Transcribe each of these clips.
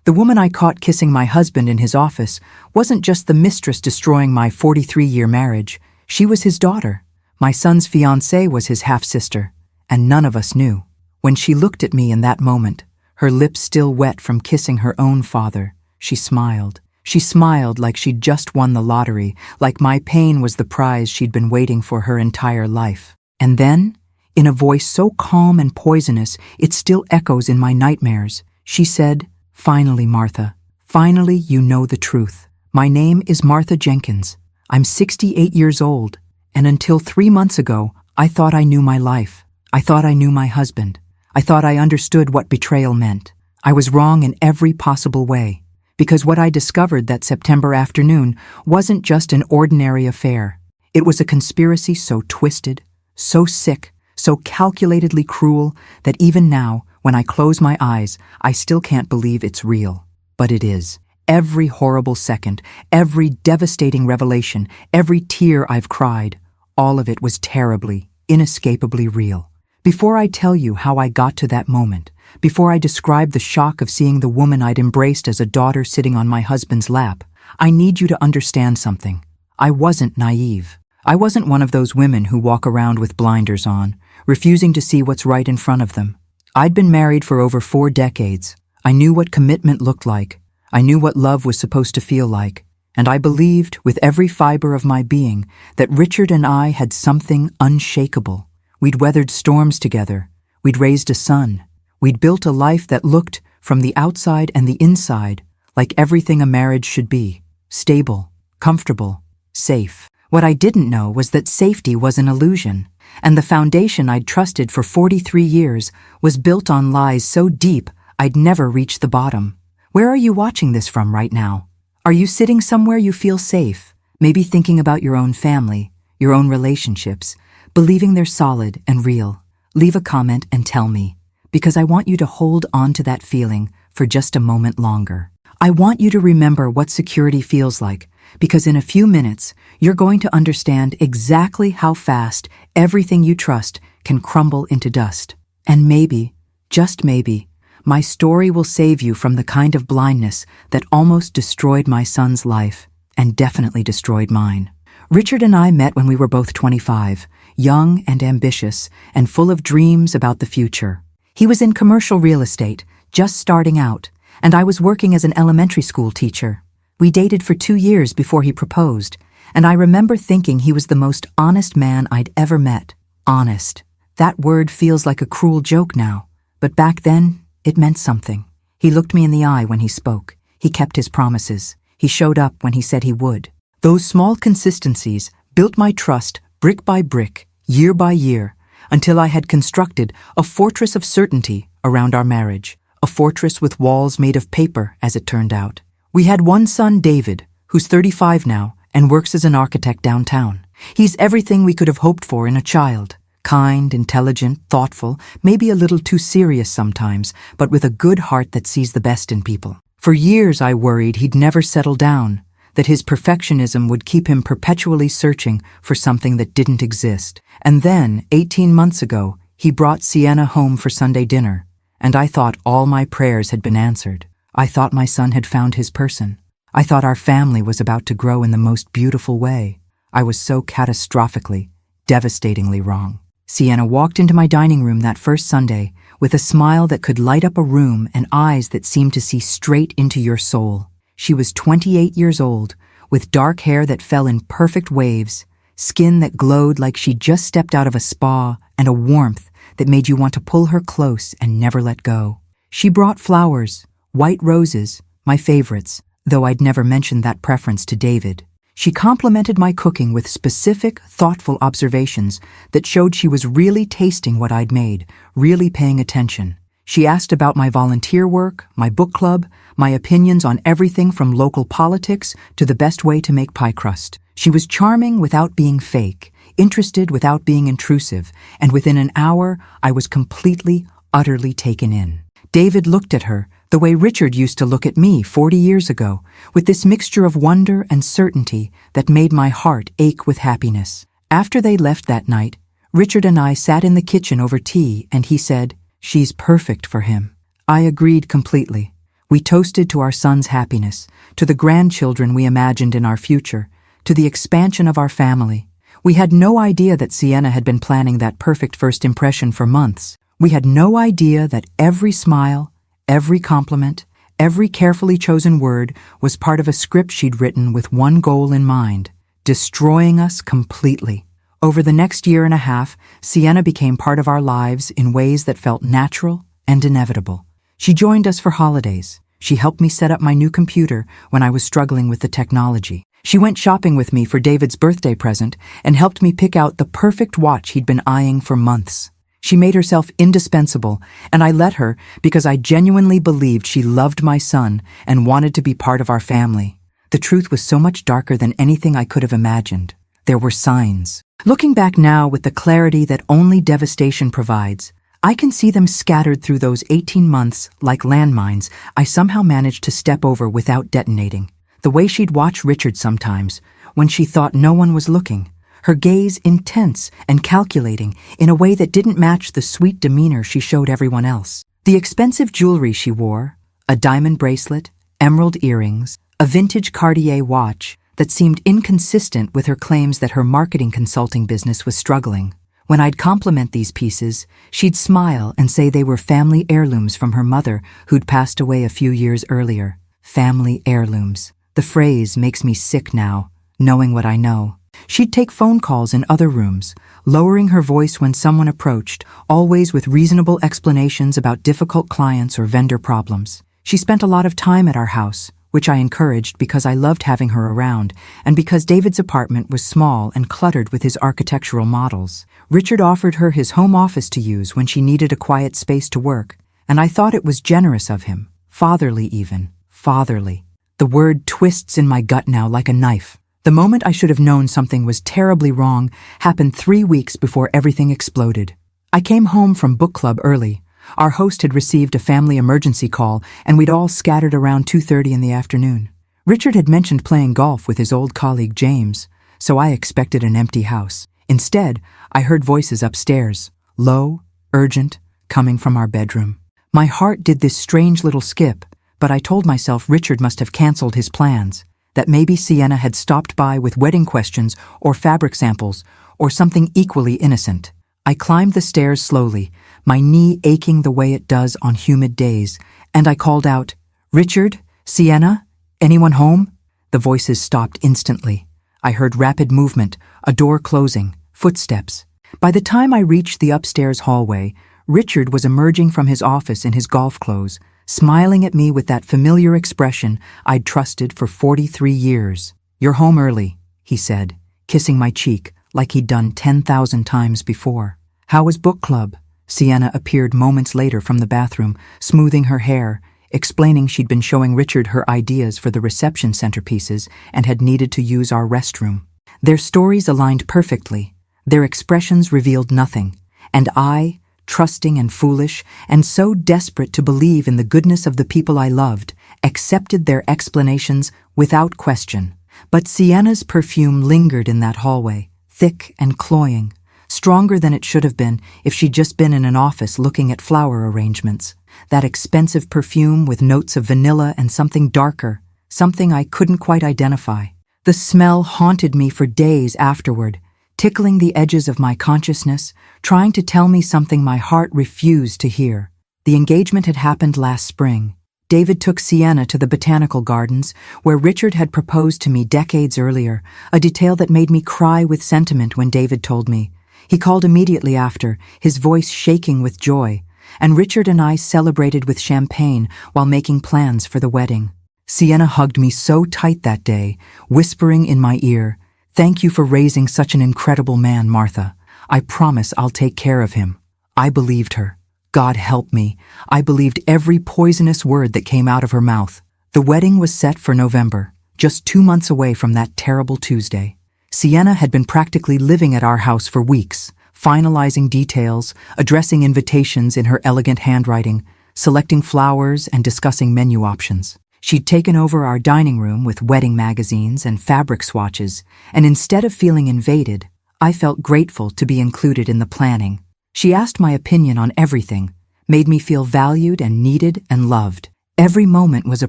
The woman I caught kissing my husband in his office wasn't just the mistress destroying my 43-year marriage. She was his daughter. My son's fiancée was his half-sister, and none of us knew. When she looked at me in that moment, her lips still wet from kissing her own father, she smiled. She smiled like she'd just won the lottery, like my pain was the prize she'd been waiting for her entire life. And then, in a voice so calm and poisonous it still echoes in my nightmares, she said, "Finally, Martha, finally you know the truth. My name is Martha Jenkins. I'm 68 years old, and until 3 months ago, I thought I knew my life. I thought I knew my husband. I thought I understood what betrayal meant. I was wrong in every possible way, because what I discovered that September afternoon wasn't just an ordinary affair. It was a conspiracy so twisted, so sick, so calculatedly cruel that even now, when I close my eyes, I still can't believe it's real. But it is. Every horrible second, every devastating revelation, every tear I've cried, all of it was terribly, inescapably real. Before I tell you how I got to that moment, before I describe the shock of seeing the woman I'd embraced as a daughter sitting on my husband's lap, I need you to understand something. I wasn't naive. I wasn't one of those women who walk around with blinders on, refusing to see what's right in front of them. I'd been married for over 4 decades. I knew what commitment looked like. I knew what love was supposed to feel like. And I believed, with every fiber of my being, that Richard and I had something unshakable. We'd weathered storms together. We'd raised a son. We'd built a life that looked, from the outside and the inside, like everything a marriage should be. Stable, comfortable, safe. What I didn't know was that safety was an illusion, and the foundation I'd trusted for 43 years was built on lies so deep I'd never reach the bottom. Where are you watching this from right now? Are you sitting somewhere you feel safe, maybe thinking about your own family, your own relationships, believing they're solid and real? Leave a comment and tell me, because I want you to hold on to that feeling for just a moment longer. I want you to remember what security feels like, because in a few minutes, you're going to understand exactly how fast everything you trust can crumble into dust. And maybe, just maybe, my story will save you from the kind of blindness that almost destroyed my son's life and definitely destroyed mine. Richard and I met when we were both 25, young and ambitious, and full of dreams about the future. He was in commercial real estate, just starting out, and I was working as an elementary school teacher. We dated for 2 years before he proposed, and I remember thinking he was the most honest man I'd ever met. Honest. That word feels like a cruel joke now, but back then, it meant something. He looked me in the eye when he spoke. He kept his promises. He showed up when he said he would. Those small consistencies built my trust brick by brick, year by year, until I had constructed a fortress of certainty around our marriage. A fortress with walls made of paper, as it turned out. We had one son, David, who's 35 now and works as an architect downtown. He's everything we could have hoped for in a child. Kind, intelligent, thoughtful, maybe a little too serious sometimes, but with a good heart that sees the best in people. For years I worried he'd never settle down, that his perfectionism would keep him perpetually searching for something that didn't exist. And then, 18 months ago, he brought Sienna home for Sunday dinner, and I thought all my prayers had been answered. I thought my son had found his person. I thought our family was about to grow in the most beautiful way. I was so catastrophically, devastatingly wrong. Sienna walked into my dining room that first Sunday with a smile that could light up a room and eyes that seemed to see straight into your soul. She was 28 years old, with dark hair that fell in perfect waves, skin that glowed like she'd just stepped out of a spa, and a warmth that made you want to pull her close and never let go. She brought flowers, white roses, my favorites, though I'd never mentioned that preference to David. She complimented my cooking with specific, thoughtful observations that showed she was really tasting what I'd made, really paying attention. She asked about my volunteer work, my book club, my opinions on everything from local politics to the best way to make pie crust. She was charming without being fake, interested without being intrusive, and within an hour, I was completely, utterly taken in. David looked at her the way Richard used to look at me 40 years ago, with this mixture of wonder and certainty that made my heart ache with happiness. After they left that night, Richard and I sat in the kitchen over tea, and he said, "She's perfect for him." I agreed completely. We toasted to our son's happiness, to the grandchildren we imagined in our future, to the expansion of our family. We had no idea that Sienna had been planning that perfect first impression for months. We had no idea that every smile, every compliment, every carefully chosen word was part of a script she'd written with one goal in mind: destroying us completely. Over the next year and a half, Sienna became part of our lives in ways that felt natural and inevitable. She joined us for holidays. She helped me set up my new computer when I was struggling with the technology. She went shopping with me for David's birthday present and helped me pick out the perfect watch he'd been eyeing for months. She made herself indispensable, and I let her because I genuinely believed she loved my son and wanted to be part of our family. The truth was so much darker than anything I could have imagined. There were signs. Looking back now with the clarity that only devastation provides, I can see them scattered through those 18 months like landmines I somehow managed to step over without detonating. The way she'd watch Richard sometimes, when she thought no one was looking, her gaze intense and calculating in a way that didn't match the sweet demeanor she showed everyone else. The expensive jewelry she wore, a diamond bracelet, emerald earrings, a vintage Cartier watch that seemed inconsistent with her claims that her marketing consulting business was struggling. When I'd compliment these pieces, she'd smile and say they were family heirlooms from her mother who'd passed away a few years earlier. Family heirlooms. The phrase makes me sick now, knowing what I know. She'd take phone calls in other rooms, lowering her voice when someone approached, always with reasonable explanations about difficult clients or vendor problems. She spent a lot of time at our house, which I encouraged because I loved having her around, and because David's apartment was small and cluttered with his architectural models. Richard offered her his home office to use when she needed a quiet space to work, and I thought it was generous of him. Fatherly even. Fatherly. The word twists in my gut now like a knife. The moment I should have known something was terribly wrong happened 3 weeks before everything exploded. I came home from book club early. Our host had received a family emergency call, and we'd all scattered around 2:30 in the afternoon. Richard had mentioned playing golf with his old colleague James, so I expected an empty house. Instead, I heard voices upstairs, low, urgent, coming from our bedroom. My heart did this strange little skip, but I told myself Richard must have canceled his plans, that maybe Sienna had stopped by with wedding questions or fabric samples, or something equally innocent. I climbed the stairs slowly, my knee aching the way it does on humid days, and I called out, "Richard? Sienna? Anyone home?" The voices stopped instantly. I heard rapid movement, a door closing, footsteps. By the time I reached the upstairs hallway, Richard was emerging from his office in his golf clothes, smiling at me with that familiar expression I'd trusted for 43 years. "You're home early," he said, kissing my cheek like he'd done 10,000 times before. "How was book club?" Sienna appeared moments later from the bathroom, smoothing her hair, explaining she'd been showing Richard her ideas for the reception centerpieces and had needed to use our restroom. Their stories aligned perfectly. Their expressions revealed nothing, and I, trusting and foolish, and so desperate to believe in the goodness of the people I loved, accepted their explanations without question. But Sienna's perfume lingered in that hallway, thick and cloying, stronger than it should have been if she'd just been in an office looking at flower arrangements. That expensive perfume with notes of vanilla and something darker, something I couldn't quite identify. The smell haunted me for days afterward, tickling the edges of my consciousness, trying to tell me something my heart refused to hear. The engagement had happened last spring. David took Sienna to the botanical gardens, where Richard had proposed to me decades earlier, a detail that made me cry with sentiment when David told me. He called immediately after, his voice shaking with joy, and Richard and I celebrated with champagne while making plans for the wedding. Sienna hugged me so tight that day, whispering in my ear, "Thank you for raising such an incredible man, Martha. I promise I'll take care of him." I believed her. God help me. I believed every poisonous word that came out of her mouth. The wedding was set for November, just 2 months away from that terrible Tuesday. Sienna had been practically living at our house for weeks, finalizing details, addressing invitations in her elegant handwriting, selecting flowers and discussing menu options. She'd taken over our dining room with wedding magazines and fabric swatches, and instead of feeling invaded, I felt grateful to be included in the planning. She asked my opinion on everything, made me feel valued and needed and loved. Every moment was a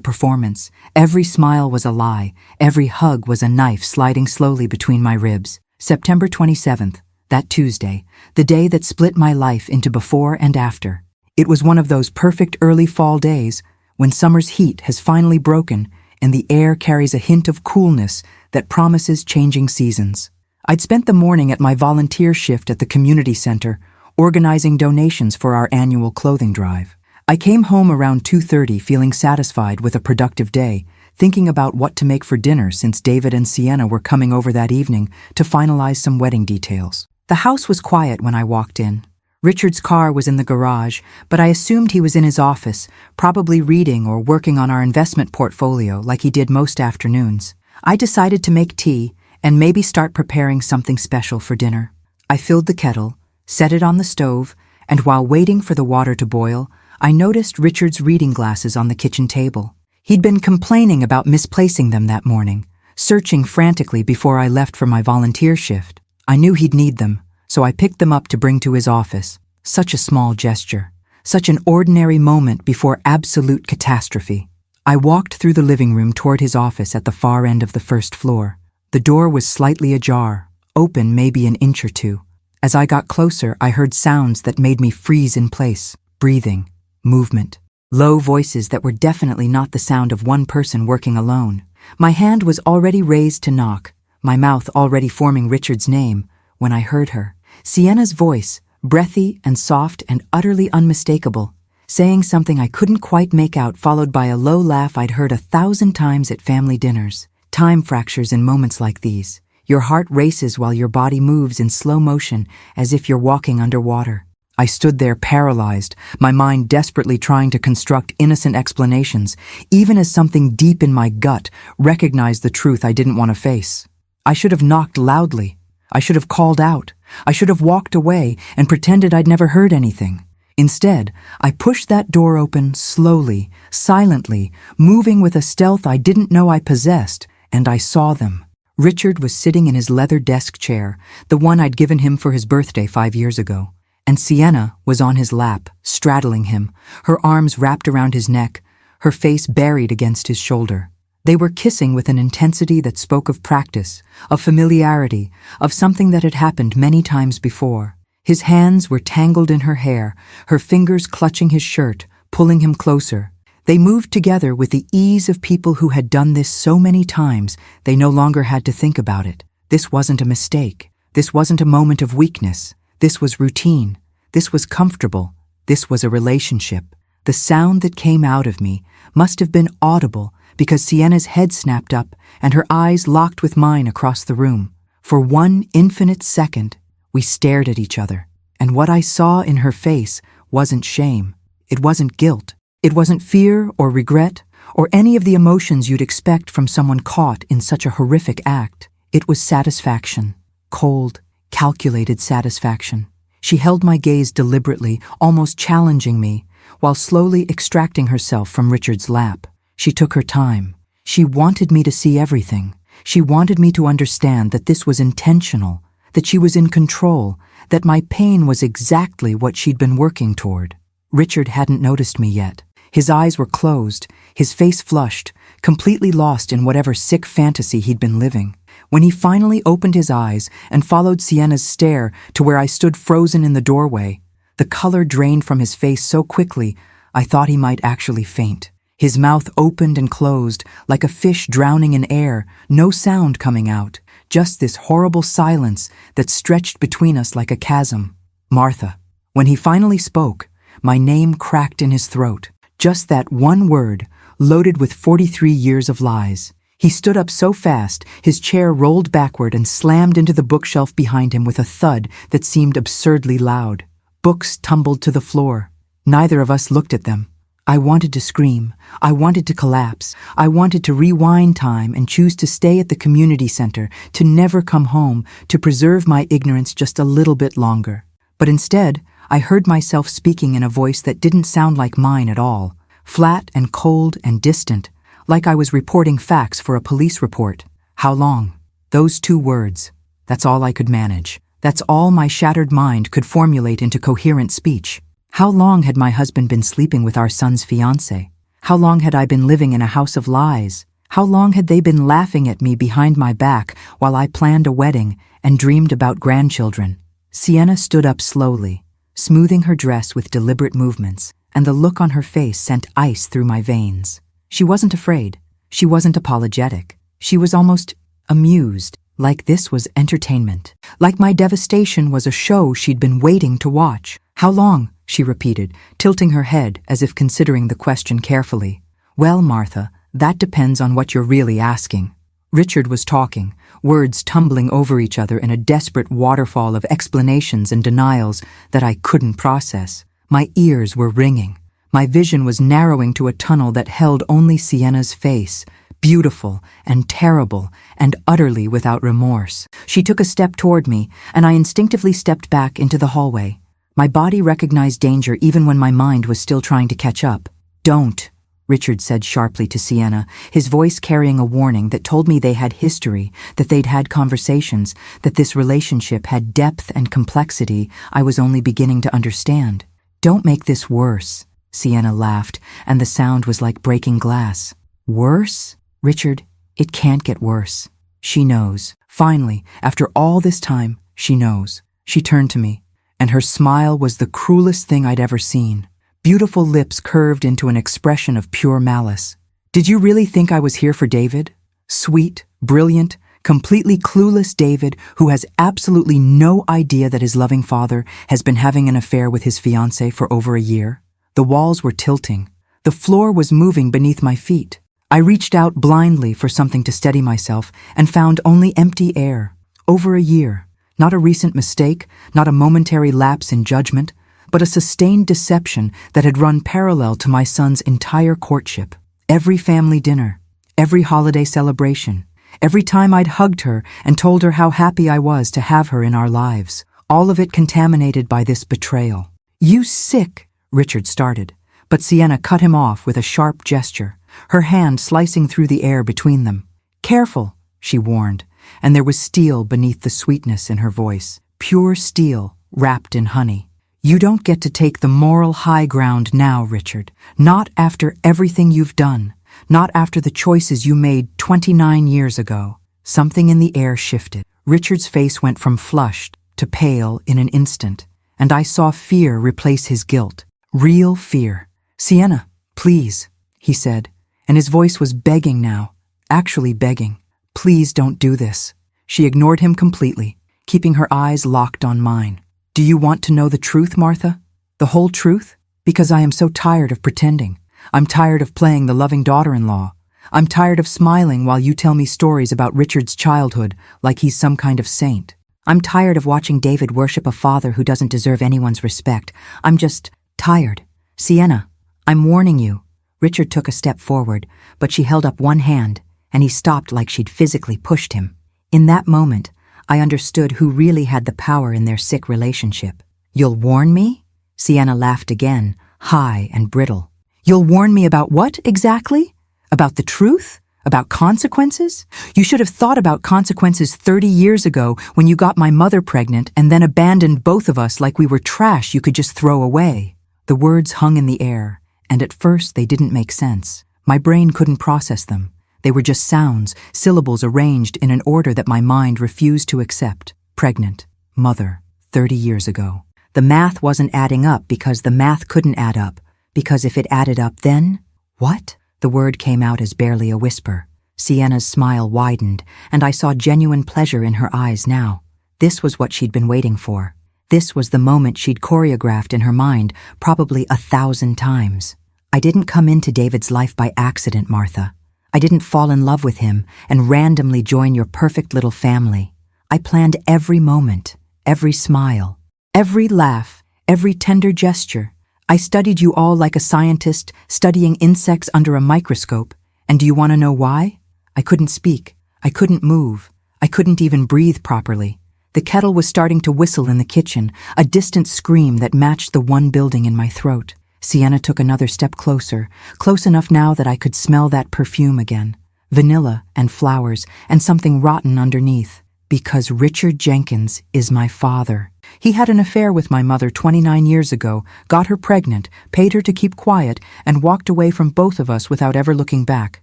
performance, every smile was a lie, every hug was a knife sliding slowly between my ribs. September 27th, that Tuesday, the day that split my life into before and after. It was one of those perfect early fall days when summer's heat has finally broken and the air carries a hint of coolness that promises changing seasons. I'd spent the morning at my volunteer shift at the community center, organizing donations for our annual clothing drive. I came home around 2:30 feeling satisfied with a productive day, thinking about what to make for dinner since David and Sienna were coming over that evening to finalize some wedding details. The house was quiet when I walked in. Richard's car was in the garage, but I assumed he was in his office, probably reading or working on our investment portfolio like he did most afternoons. I decided to make tea and maybe start preparing something special for dinner. I filled the kettle, set it on the stove, and while waiting for the water to boil, I noticed Richard's reading glasses on the kitchen table. He'd been complaining about misplacing them that morning, searching frantically before I left for my volunteer shift. I knew he'd need them, so I picked them up to bring to his office. Such a small gesture, such an ordinary moment before absolute catastrophe. I walked through the living room toward his office at the far end of the first floor. The door was slightly ajar, open maybe an inch or two. As I got closer, I heard sounds that made me freeze in place. Breathing, movement, low voices that were definitely not the sound of one person working alone. My hand was already raised to knock, my mouth already forming Richard's name, when I heard her. Sienna's voice, breathy and soft and utterly unmistakable, saying something I couldn't quite make out, followed by a low laugh I'd heard 1,000 times at family dinners. Time fractures in moments like these. Your heart races while your body moves in slow motion as if you're walking underwater. I stood there paralyzed, my mind desperately trying to construct innocent explanations, even as something deep in my gut recognized the truth I didn't want to face. I should have knocked loudly. I should have called out. I should have walked away and pretended I'd never heard anything. Instead, I pushed that door open slowly, silently, moving with a stealth I didn't know I possessed, and I saw them. Richard was sitting in his leather desk chair, the one I'd given him for his birthday 5 years ago, and Sienna was on his lap, straddling him, her arms wrapped around his neck, her face buried against his shoulder. They were kissing with an intensity that spoke of practice, of familiarity, of something that had happened many times before. His hands were tangled in her hair, her fingers clutching his shirt, pulling him closer. They moved together with the ease of people who had done this so many times they no longer had to think about it. This wasn't a mistake. This wasn't a moment of weakness. This was routine. This was comfortable. This was a relationship. The sound that came out of me must have been audible because Sienna's head snapped up and her eyes locked with mine across the room. For one infinite second, we stared at each other, and what I saw in her face wasn't shame. It wasn't guilt. It wasn't fear or regret or any of the emotions you'd expect from someone caught in such a horrific act. It was satisfaction, cold, calculated satisfaction. She held my gaze deliberately, almost challenging me, while slowly extracting herself from Richard's lap. She took her time. She wanted me to see everything. She wanted me to understand that this was intentional, that she was in control, that my pain was exactly what she'd been working toward. Richard hadn't noticed me yet. His eyes were closed, his face flushed, completely lost in whatever sick fantasy he'd been living. When he finally opened his eyes and followed Sienna's stare to where I stood frozen in the doorway, the color drained from his face so quickly I thought he might actually faint. His mouth opened and closed like a fish drowning in air, no sound coming out, just this horrible silence that stretched between us like a chasm. Martha. When he finally spoke, my name cracked in his throat. Just that one word, loaded with 43 years of lies. He stood up so fast, his chair rolled backward and slammed into the bookshelf behind him with a thud that seemed absurdly loud. Books tumbled to the floor. Neither of us looked at them. I wanted to scream. I wanted to collapse. I wanted to rewind time and choose to stay at the community center, to never come home, to preserve my ignorance just a little bit longer. But instead, I heard myself speaking in a voice that didn't sound like mine at all, flat and cold and distant, like I was reporting facts for a police report. How long? Those 2 words. That's all I could manage. That's all my shattered mind could formulate into coherent speech. How long had my husband been sleeping with our son's fiancée? How long had I been living in a house of lies? How long had they been laughing at me behind my back while I planned a wedding and dreamed about grandchildren? Sienna stood up slowly, smoothing her dress with deliberate movements, and the look on her face sent ice through my veins. She wasn't afraid. She wasn't apologetic. She was almost amused, like this was entertainment. Like my devastation was a show she'd been waiting to watch. How long? She repeated, tilting her head as if considering the question carefully. Well, Martha, that depends on what you're really asking. Richard was talking, words tumbling over each other in a desperate waterfall of explanations and denials that I couldn't process. My ears were ringing. My vision was narrowing to a tunnel that held only Sienna's face, beautiful and terrible and utterly without remorse. She took a step toward me, and I instinctively stepped back into the hallway. My body recognized danger even when my mind was still trying to catch up. Don't, Richard said sharply to Sienna, his voice carrying a warning that told me they had history, that they'd had conversations, that this relationship had depth and complexity I was only beginning to understand. Don't make this worse, Sienna laughed, and the sound was like breaking glass. Worse? Richard, it can't get worse. She knows. Finally, after all this time, she knows. She turned to me, and her smile was the cruelest thing I'd ever seen. Beautiful lips curved into an expression of pure malice. Did you really think I was here for David? Sweet, brilliant, completely clueless David, who has absolutely no idea that his loving father has been having an affair with his fiancée for over a year? The walls were tilting. The floor was moving beneath my feet. I reached out blindly for something to steady myself and found only empty air. Over a year. Not a recent mistake, not a momentary lapse in judgment, but a sustained deception that had run parallel to my son's entire courtship. Every family dinner, every holiday celebration, every time I'd hugged her and told her how happy I was to have her in our lives, all of it contaminated by this betrayal. You sick, Richard started, but Sienna cut him off with a sharp gesture, her hand slicing through the air between them. Careful, she warned, and there was steel beneath the sweetness in her voice, pure steel wrapped in honey. You don't get to take the moral high ground now, Richard. Not after everything you've done. Not after the choices you made 29 years ago. Something in the air shifted. Richard's face went from flushed to pale in an instant, and I saw fear replace his guilt. Real fear. Sienna, please, he said, and his voice was begging now, actually begging. Please don't do this. She ignored him completely, keeping her eyes locked on mine. Do you want to know the truth, Martha? The whole truth? Because I am so tired of pretending. I'm tired of playing the loving daughter-in-law. I'm tired of smiling while you tell me stories about Richard's childhood like he's some kind of saint. I'm tired of watching David worship a father who doesn't deserve anyone's respect. I'm just tired. Sienna, I'm warning you. Richard took a step forward, but she held up one hand, and he stopped like she'd physically pushed him. In that moment, I understood who really had the power in their sick relationship. You'll warn me? Sienna laughed again, high and brittle. You'll warn me about what, exactly? About the truth? About consequences? You should have thought about consequences 30 years ago when you got my mother pregnant and then abandoned both of us like we were trash you could just throw away. The words hung in the air, and at first they didn't make sense. My brain couldn't process them. They were just sounds, syllables arranged in an order that my mind refused to accept. Pregnant, mother, 30 years ago. The math wasn't adding up because the math couldn't add up. Because if it added up then? What? The word came out as barely a whisper. Sienna's smile widened, and I saw genuine pleasure in her eyes now. This was what she'd been waiting for. This was the moment she'd choreographed in her mind probably 1,000 times. I didn't come into David's life by accident, Martha. I didn't fall in love with him and randomly join your perfect little family. I planned every moment, every smile, every laugh, every tender gesture. I studied you all like a scientist studying insects under a microscope. And do you want to know why? I couldn't speak. I couldn't move. I couldn't even breathe properly. The kettle was starting to whistle in the kitchen, a distant scream that matched the one building in my throat. Sienna took another step closer, close enough now that I could smell that perfume again. Vanilla and flowers and something rotten underneath. Because Richard Jenkins is my father. He had an affair with my mother 29 years ago, got her pregnant, paid her to keep quiet, and walked away from both of us without ever looking back.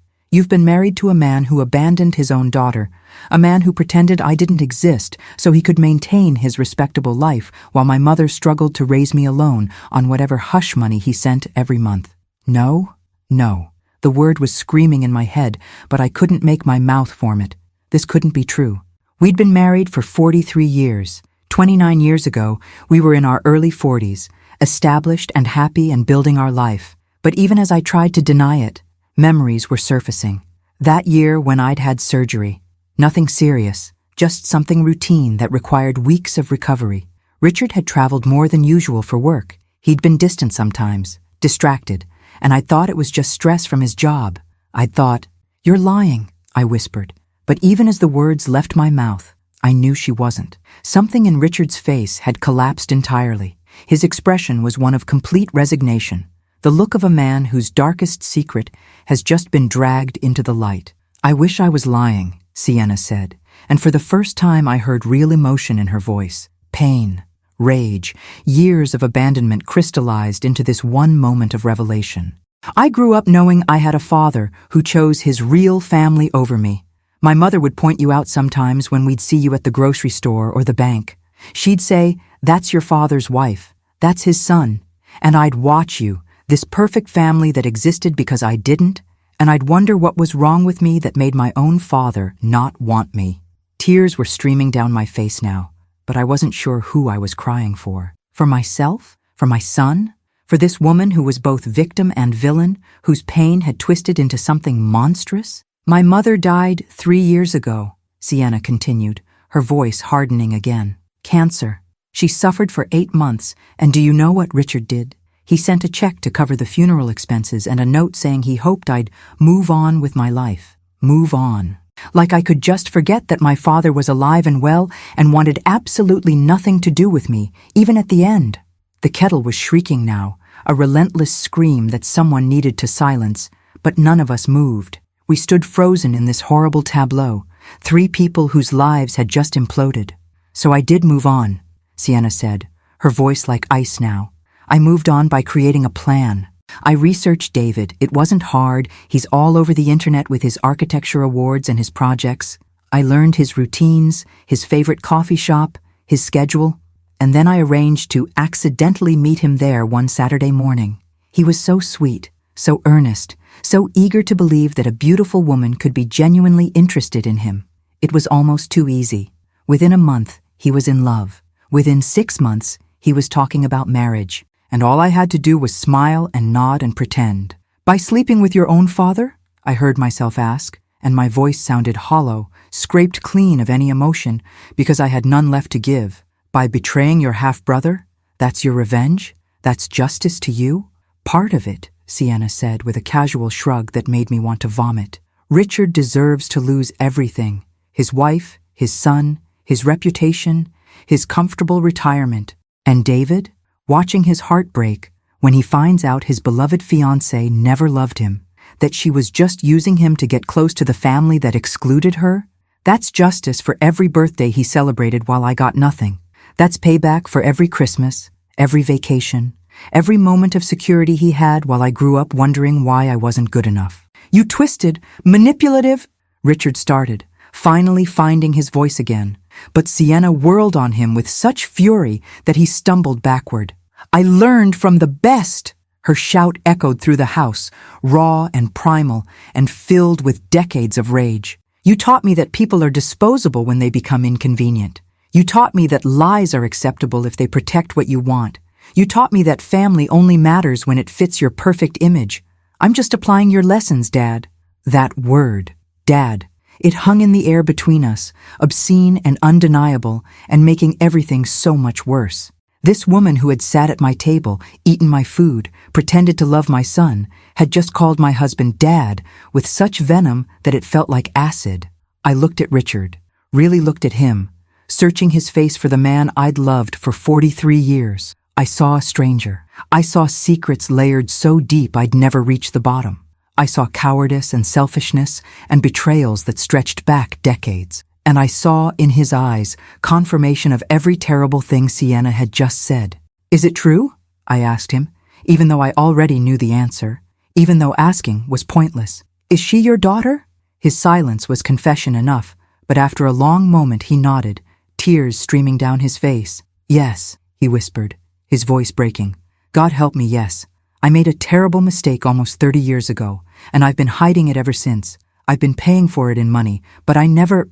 You've been married to a man who abandoned his own daughter, a man who pretended I didn't exist so he could maintain his respectable life while my mother struggled to raise me alone on whatever hush money he sent every month. No, no. The word was screaming in my head, but I couldn't make my mouth form it. This couldn't be true. We'd been married for 43 years. 29 years ago, we were in our early 40s, established and happy and building our life. But even as I tried to deny it, memories were surfacing. That year when I'd had surgery. Nothing serious, just something routine that required weeks of recovery. Richard had traveled more than usual for work. He'd been distant sometimes, distracted, and I thought it was just stress from his job. I'd thought, "You're lying," I whispered. But even as the words left my mouth, I knew she wasn't. Something in Richard's face had collapsed entirely. His expression was one of complete resignation, the look of a man whose darkest secret has just been dragged into the light. "I wish I was lying," Sienna said, and for the first time I heard real emotion in her voice. Pain, rage, years of abandonment crystallized into this one moment of revelation. "I grew up knowing I had a father who chose his real family over me. My mother would point you out sometimes when we'd see you at the grocery store or the bank. She'd say, 'That's your father's wife. That's his son.' And I'd watch you, this perfect family that existed because I didn't, and I'd wonder what was wrong with me that made my own father not want me." Tears were streaming down my face now, but I wasn't sure who I was crying for. For myself? For my son? For this woman who was both victim and villain, whose pain had twisted into something monstrous? "My mother died 3 years ago," Sienna continued, her voice hardening again. "Cancer. She suffered for 8 months, and do you know what Richard did? He sent a check to cover the funeral expenses and a note saying he hoped I'd move on with my life. Move on. Like I could just forget that my father was alive and well and wanted absolutely nothing to do with me, even at the end." The kettle was shrieking now, a relentless scream that someone needed to silence, but none of us moved. We stood frozen in this horrible tableau, 3 people whose lives had just imploded. "So I did move on," Sienna said, her voice like ice now. "I moved on by creating a plan. I researched David. It wasn't hard. He's all over the internet with his architecture awards and his projects. I learned his routines, his favorite coffee shop, his schedule, and then I arranged to accidentally meet him there one Saturday morning. He was so sweet, so earnest, so eager to believe that a beautiful woman could be genuinely interested in him. It was almost too easy. Within a month, he was in love. Within 6 months, he was talking about marriage, and all I had to do was smile and nod and pretend. "By sleeping with your own father?" I heard myself ask, and my voice sounded hollow, scraped clean of any emotion, because I had none left to give. "By betraying your half-brother? That's your revenge? That's justice to you?" "Part of it," Sienna said with a casual shrug that made me want to vomit. "Richard deserves to lose everything. His wife, his son, his reputation, his comfortable retirement. And David? Watching his heart break when he finds out his beloved fiancée never loved him, that she was just using him to get close to the family that excluded her? That's justice for every birthday he celebrated while I got nothing. That's payback for every Christmas, every vacation, every moment of security he had while I grew up wondering why I wasn't good enough." "You twisted, manipulative," Richard started, finally finding his voice again. But Sienna whirled on him with such fury that he stumbled backward. "I learned from the best!" Her shout echoed through the house, raw and primal and filled with decades of rage. "You taught me that people are disposable when they become inconvenient. You taught me that lies are acceptable if they protect what you want. You taught me that family only matters when it fits your perfect image. I'm just applying your lessons, Dad." That word, Dad, it hung in the air between us, obscene and undeniable, and making everything so much worse. This woman who had sat at my table, eaten my food, pretended to love my son, had just called my husband Dad with such venom that it felt like acid. I looked at Richard, really looked at him, searching his face for the man I'd loved for 43 years. I saw a stranger. I saw secrets layered so deep I'd never reach the bottom. I saw cowardice and selfishness and betrayals that stretched back decades. And I saw in his eyes confirmation of every terrible thing Sienna had just said. "Is it true?" I asked him, even though I already knew the answer, even though asking was pointless. "Is she your daughter?" His silence was confession enough, but after a long moment he nodded, tears streaming down his face. "Yes," he whispered, his voice breaking. "God help me, yes. I made a terrible mistake almost 30 years ago, and I've been hiding it ever since. I've been paying for it in money, but I never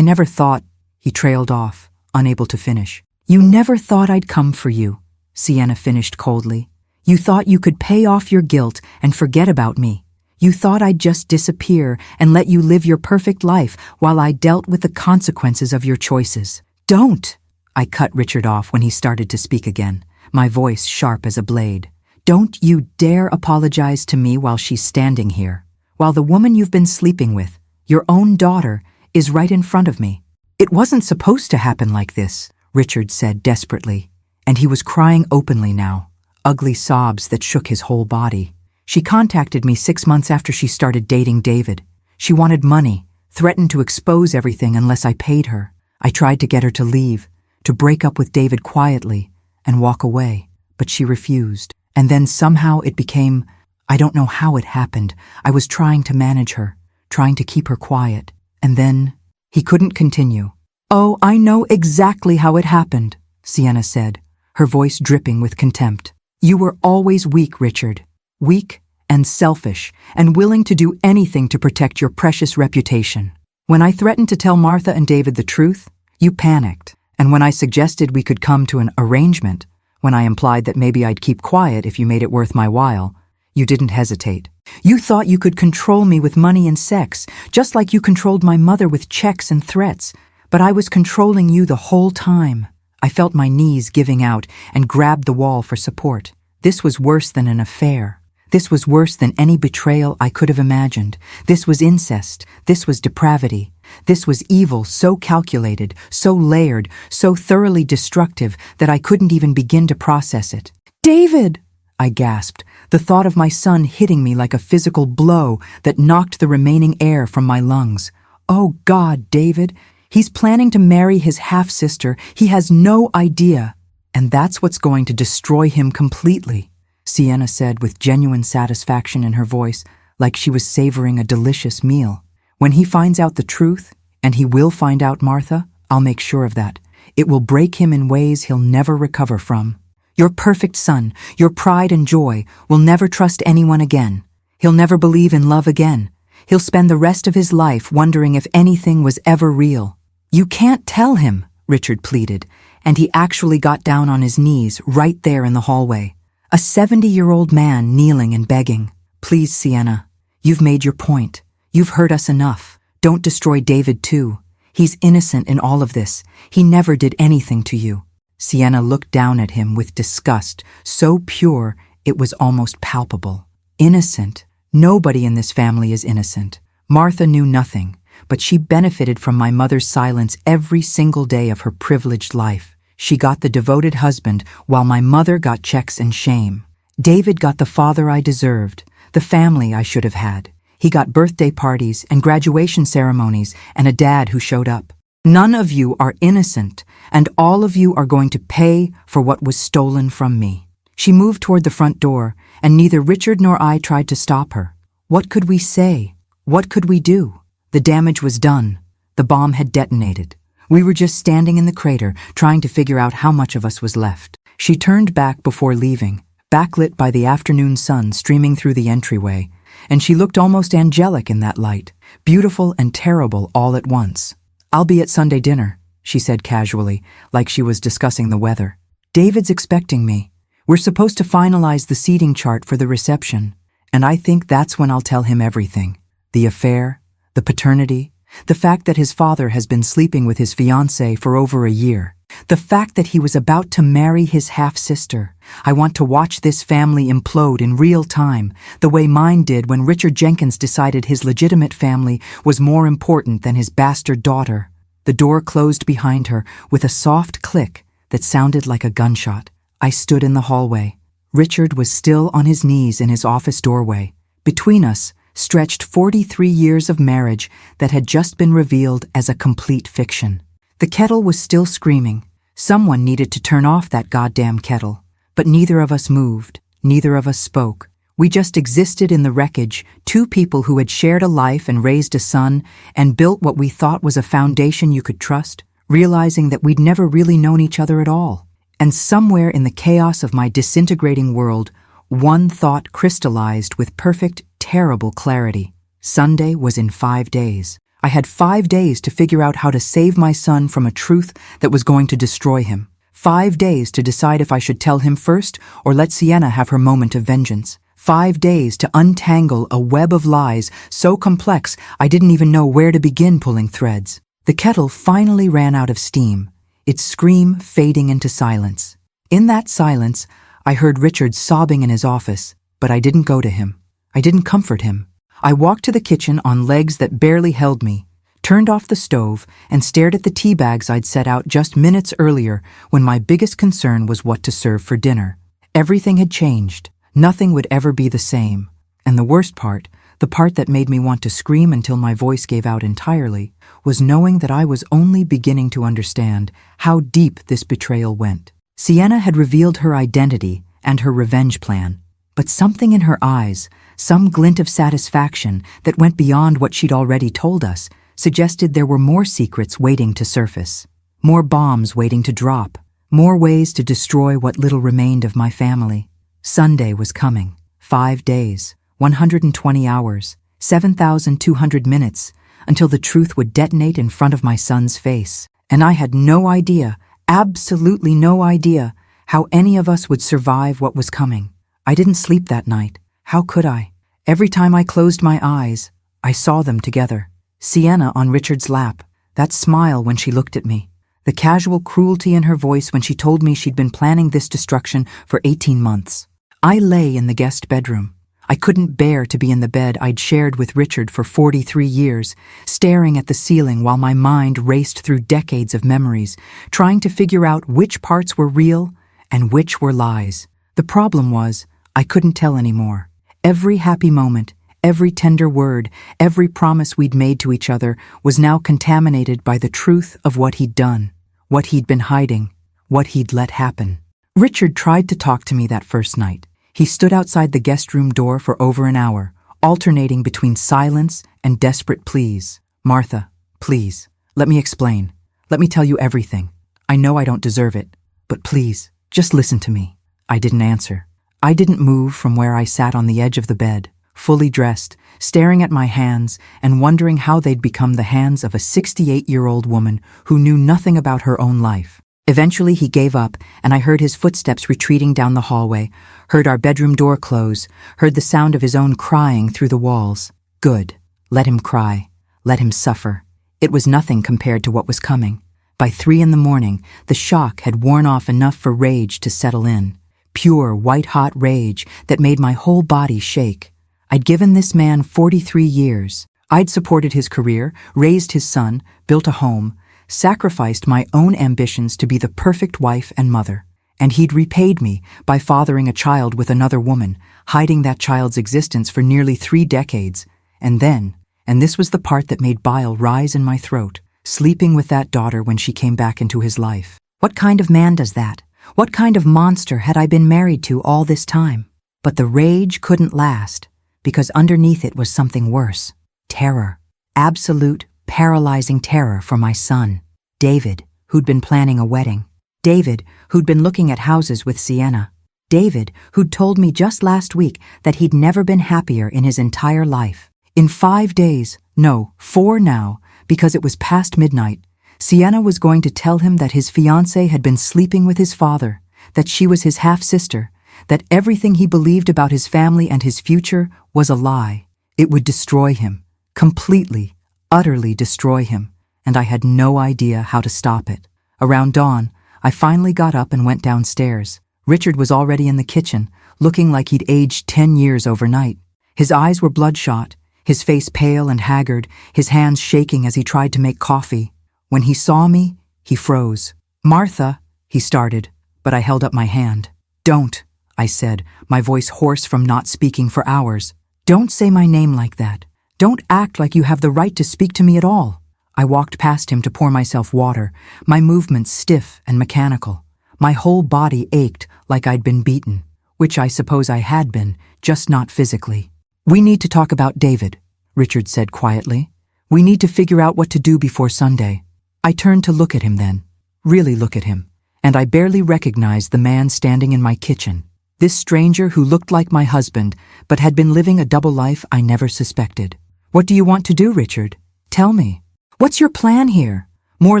thought—" He trailed off, unable to finish. "You never thought I'd come for you," Sienna finished coldly. "You thought you could pay off your guilt and forget about me. You thought I'd just disappear and let you live your perfect life while I dealt with the consequences of your choices. Don't!" I cut Richard off when he started to speak again, my voice sharp as a blade. "Don't you dare apologize to me while she's standing here, while the woman you've been sleeping with, your own daughter, is right in front of me." "It wasn't supposed to happen like this," Richard said desperately, and he was crying openly now, ugly sobs that shook his whole body. "She contacted me 6 months after she started dating David. She wanted money, threatened to expose everything unless I paid her. I tried to get her to leave, to break up with David quietly and walk away, but she refused. And then somehow it became— I don't know how it happened. I was trying to manage her, trying to keep her quiet. And then—" He couldn't continue. "Oh, I know exactly how it happened," Sienna said, her voice dripping with contempt. "You were always weak, Richard. Weak and selfish and willing to do anything to protect your precious reputation. When I threatened to tell Martha and David the truth, you panicked. And when I suggested we could come to an arrangement, when I implied that maybe I'd keep quiet if you made it worth my while, you didn't hesitate. You thought you could control me with money and sex, just like you controlled my mother with checks and threats. But I was controlling you the whole time." I felt my knees giving out and grabbed the wall for support. This was worse than an affair. This was worse than any betrayal I could have imagined. This was incest. This was depravity. This was evil so calculated, so layered, so thoroughly destructive that I couldn't even begin to process it. "David!" I gasped, the thought of my son hitting me like a physical blow that knocked the remaining air from my lungs. "Oh God, David! He's planning to marry his half-sister. He has no idea. And that's what's going to destroy him completely," Sienna said with genuine satisfaction in her voice, like she was savoring a delicious meal. "When he finds out the truth, and he will find out, Martha, I'll make sure of that. It will break him in ways he'll never recover from. Your perfect son, your pride and joy, will never trust anyone again. He'll never believe in love again. He'll spend the rest of his life wondering if anything was ever real." "You can't tell him," Richard pleaded, and he actually got down on his knees right there in the hallway. A 70-year-old man kneeling and begging. "Please, Sienna, you've made your point. You've hurt us enough. Don't destroy David too. He's innocent in all of this. He never did anything to you." Sienna looked down at him with disgust, so pure it was almost palpable. Innocent? Nobody in this family is innocent. Martha knew nothing, but she benefited from my mother's silence every single day of her privileged life. She got the devoted husband, while my mother got checks and shame. David got the father I deserved, the family I should have had. He got birthday parties and graduation ceremonies and a dad who showed up. None of you are innocent, and all of you are going to pay for what was stolen from me. She moved toward the front door, and neither Richard nor I tried to stop her. What could we say? What could we do? The damage was done. The bomb had detonated. We were just standing in the crater, trying to figure out how much of us was left. She turned back before leaving, backlit by the afternoon sun streaming through the entryway, and she looked almost angelic in that light, beautiful and terrible all at once. "I'll be at Sunday dinner," she said casually, like she was discussing the weather. "David's expecting me. We're supposed to finalize the seating chart for the reception, and I think that's when I'll tell him everything. The affair, the paternity, the fact that his father has been sleeping with his fiancée for over a year, the fact that he was about to marry his half-sister. I want to watch this family implode in real time, the way mine did when Richard Jenkins decided his legitimate family was more important than his bastard daughter." The door closed behind her with a soft click that sounded like a gunshot. I stood in the hallway. Richard was still on his knees in his office doorway. Between us, stretched 43 years of marriage that had just been revealed as a complete fiction. The kettle was still screaming. Someone needed to turn off that goddamn kettle. But neither of us moved, neither of us spoke. We just existed in the wreckage, two people who had shared a life and raised a son and built what we thought was a foundation you could trust, realizing that we'd never really known each other at all. And somewhere in the chaos of my disintegrating world, one thought crystallized with perfect, terrible clarity. Sunday was in 5 days. I had 5 days to figure out how to save my son from a truth that was going to destroy him. 5 days to decide if I should tell him first or let Sienna have her moment of vengeance. 5 days to untangle a web of lies so complex I didn't even know where to begin pulling threads. The kettle finally ran out of steam, its scream fading into silence. In that silence, I heard Richard sobbing in his office, but I didn't go to him. I didn't comfort him. I walked to the kitchen on legs that barely held me, turned off the stove, and stared at the tea bags I'd set out just minutes earlier when my biggest concern was what to serve for dinner. Everything had changed. Nothing would ever be the same. And the worst part, the part that made me want to scream until my voice gave out entirely, was knowing that I was only beginning to understand how deep this betrayal went. Sienna had revealed her identity and her revenge plan, but something in her eyes, some glint of satisfaction that went beyond what she'd already told us, suggested there were more secrets waiting to surface, more bombs waiting to drop, more ways to destroy what little remained of my family. Sunday was coming. 5 days, 120 hours, 7,200 minutes, until the truth would detonate in front of my son's face. And I had no idea, absolutely no idea, how any of us would survive what was coming. I didn't sleep that night. How could I? Every time I closed my eyes, I saw them together. Sienna on Richard's lap, that smile when she looked at me, the casual cruelty in her voice when she told me she'd been planning this destruction for 18 months. I lay in the guest bedroom. I couldn't bear to be in the bed I'd shared with Richard for 43 years, staring at the ceiling while my mind raced through decades of memories, trying to figure out which parts were real and which were lies. The problem was, I couldn't tell anymore. Every happy moment, every tender word, every promise we'd made to each other was now contaminated by the truth of what he'd done, what he'd been hiding, what he'd let happen. Richard tried to talk to me that first night. He stood outside the guest room door for over an hour, alternating between silence and desperate pleas. "Martha, please, let me explain. Let me tell you everything. I know I don't deserve it, but please, just listen to me." I didn't answer. I didn't move from where I sat on the edge of the bed, fully dressed, staring at my hands and wondering how they'd become the hands of a 68-year-old woman who knew nothing about her own life. Eventually he gave up, and I heard his footsteps retreating down the hallway, heard our bedroom door close, heard the sound of his own crying through the walls. Good. Let him cry. Let him suffer. It was nothing compared to what was coming. By 3 a.m, the shock had worn off enough for rage to settle in. Pure, white-hot rage that made my whole body shake. I'd given this man 43 years. I'd supported his career, raised his son, built a home, sacrificed my own ambitions to be the perfect wife and mother. And he'd repaid me by fathering a child with another woman, hiding that child's existence for nearly 3 decades. And then, and this was the part that made bile rise in my throat, sleeping with that daughter when she came back into his life. What kind of man does that? What kind of monster had I been married to all this time? But the rage couldn't last, because underneath it was something worse. Terror. Absolute, paralyzing terror for my son, David, who'd been planning a wedding. David, who'd been looking at houses with Sienna. David, who'd told me just last week that he'd never been happier in his entire life. In 5 days, no, 4 now, because it was past midnight, Sienna was going to tell him that his fiancée had been sleeping with his father, that she was his half-sister, that everything he believed about his family and his future was a lie. It would destroy him, completely, utterly destroy him, and I had no idea how to stop it. Around dawn, I finally got up and went downstairs. Richard was already in the kitchen, looking like he'd aged 10 years overnight. His eyes were bloodshot, his face pale and haggard, his hands shaking as he tried to make coffee. When he saw me, he froze. "Martha," he started, but I held up my hand. "Don't," I said, my voice hoarse from not speaking for hours. Don't say my name like that. Don't act like you have the right to speak to me at all. I walked past him to pour myself water, my movements stiff and mechanical. My whole body ached like I'd been beaten, which I suppose I had been, just not physically. We need to talk about David, Richard said quietly. We need to figure out what to do before Sunday. I turned to look at him then, really look at him, and I barely recognized the man standing in my kitchen. This stranger who looked like my husband, but had been living a double life I never suspected. What do you want to do, Richard? Tell me. What's your plan here? More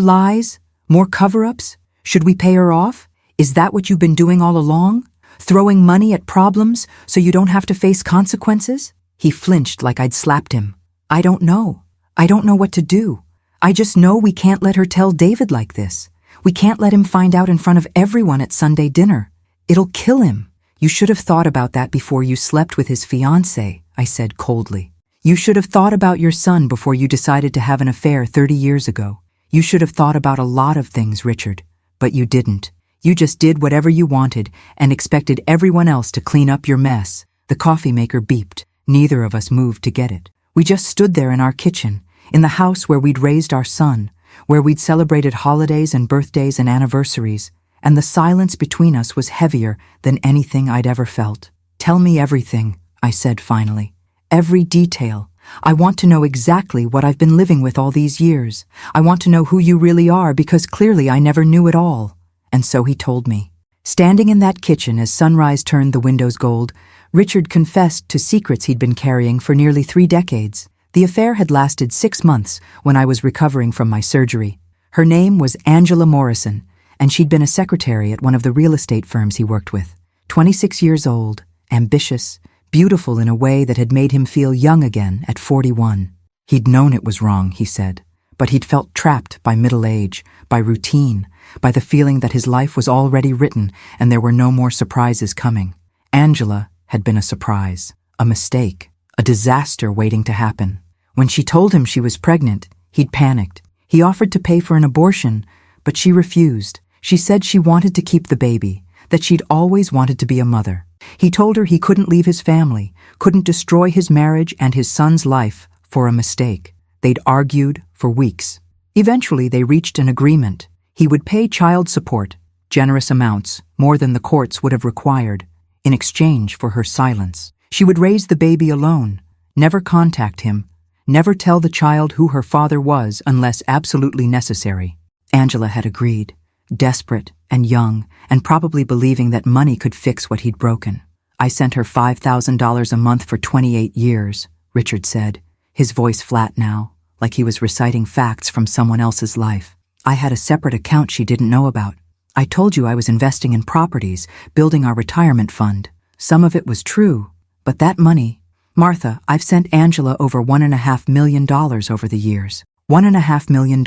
lies? More cover-ups? Should we pay her off? Is that what you've been doing all along? Throwing money at problems so you don't have to face consequences? He flinched like I'd slapped him. I don't know. I don't know what to do. I just know we can't let her tell David like this. We can't let him find out in front of everyone at Sunday dinner. It'll kill him. You should have thought about that before you slept with his fiancée, I said coldly. You should have thought about your son before you decided to have an affair 30 years ago. You should have thought about a lot of things, Richard. But you didn't. You just did whatever you wanted and expected everyone else to clean up your mess. The coffee maker beeped. Neither of us moved to get it. We just stood there in our kitchen, in the house where we'd raised our son, where we'd celebrated holidays and birthdays and anniversaries, and the silence between us was heavier than anything I'd ever felt. Tell me everything, I said finally. Every detail. I want to know exactly what I've been living with all these years. I want to know who you really are because clearly I never knew it all. And so he told me. Standing in that kitchen as sunrise turned the windows gold, Richard confessed to secrets he'd been carrying for nearly 3 decades. The affair had lasted 6 months when I was recovering from my surgery. Her name was Angela Morrison, and she'd been a secretary at one of the real estate firms he worked with. 26 years old, ambitious, beautiful in a way that had made him feel young again at 41. He'd known it was wrong, he said, but he'd felt trapped by middle age, by routine, by the feeling that his life was already written and there were no more surprises coming. Angela had been a surprise, a mistake, a disaster waiting to happen. When she told him she was pregnant, he'd panicked. He offered to pay for an abortion, but she refused. She said she wanted to keep the baby, that she'd always wanted to be a mother. He told her he couldn't leave his family, couldn't destroy his marriage and his son's life for a mistake. They'd argued for weeks. Eventually, they reached an agreement. He would pay child support, generous amounts, more than the courts would have required, in exchange for her silence. She would raise the baby alone, never contact him, never tell the child who her father was unless absolutely necessary. Angela had agreed, desperate and young, and probably believing that money could fix what he'd broken. I sent her $5,000 a month for 28 years, Richard said, his voice flat now, like he was reciting facts from someone else's life. I had a separate account she didn't know about. I told you I was investing in properties, building our retirement fund. Some of it was true, but that money... Martha, I've sent Angela over $1.5 million over the years. $1.5 million.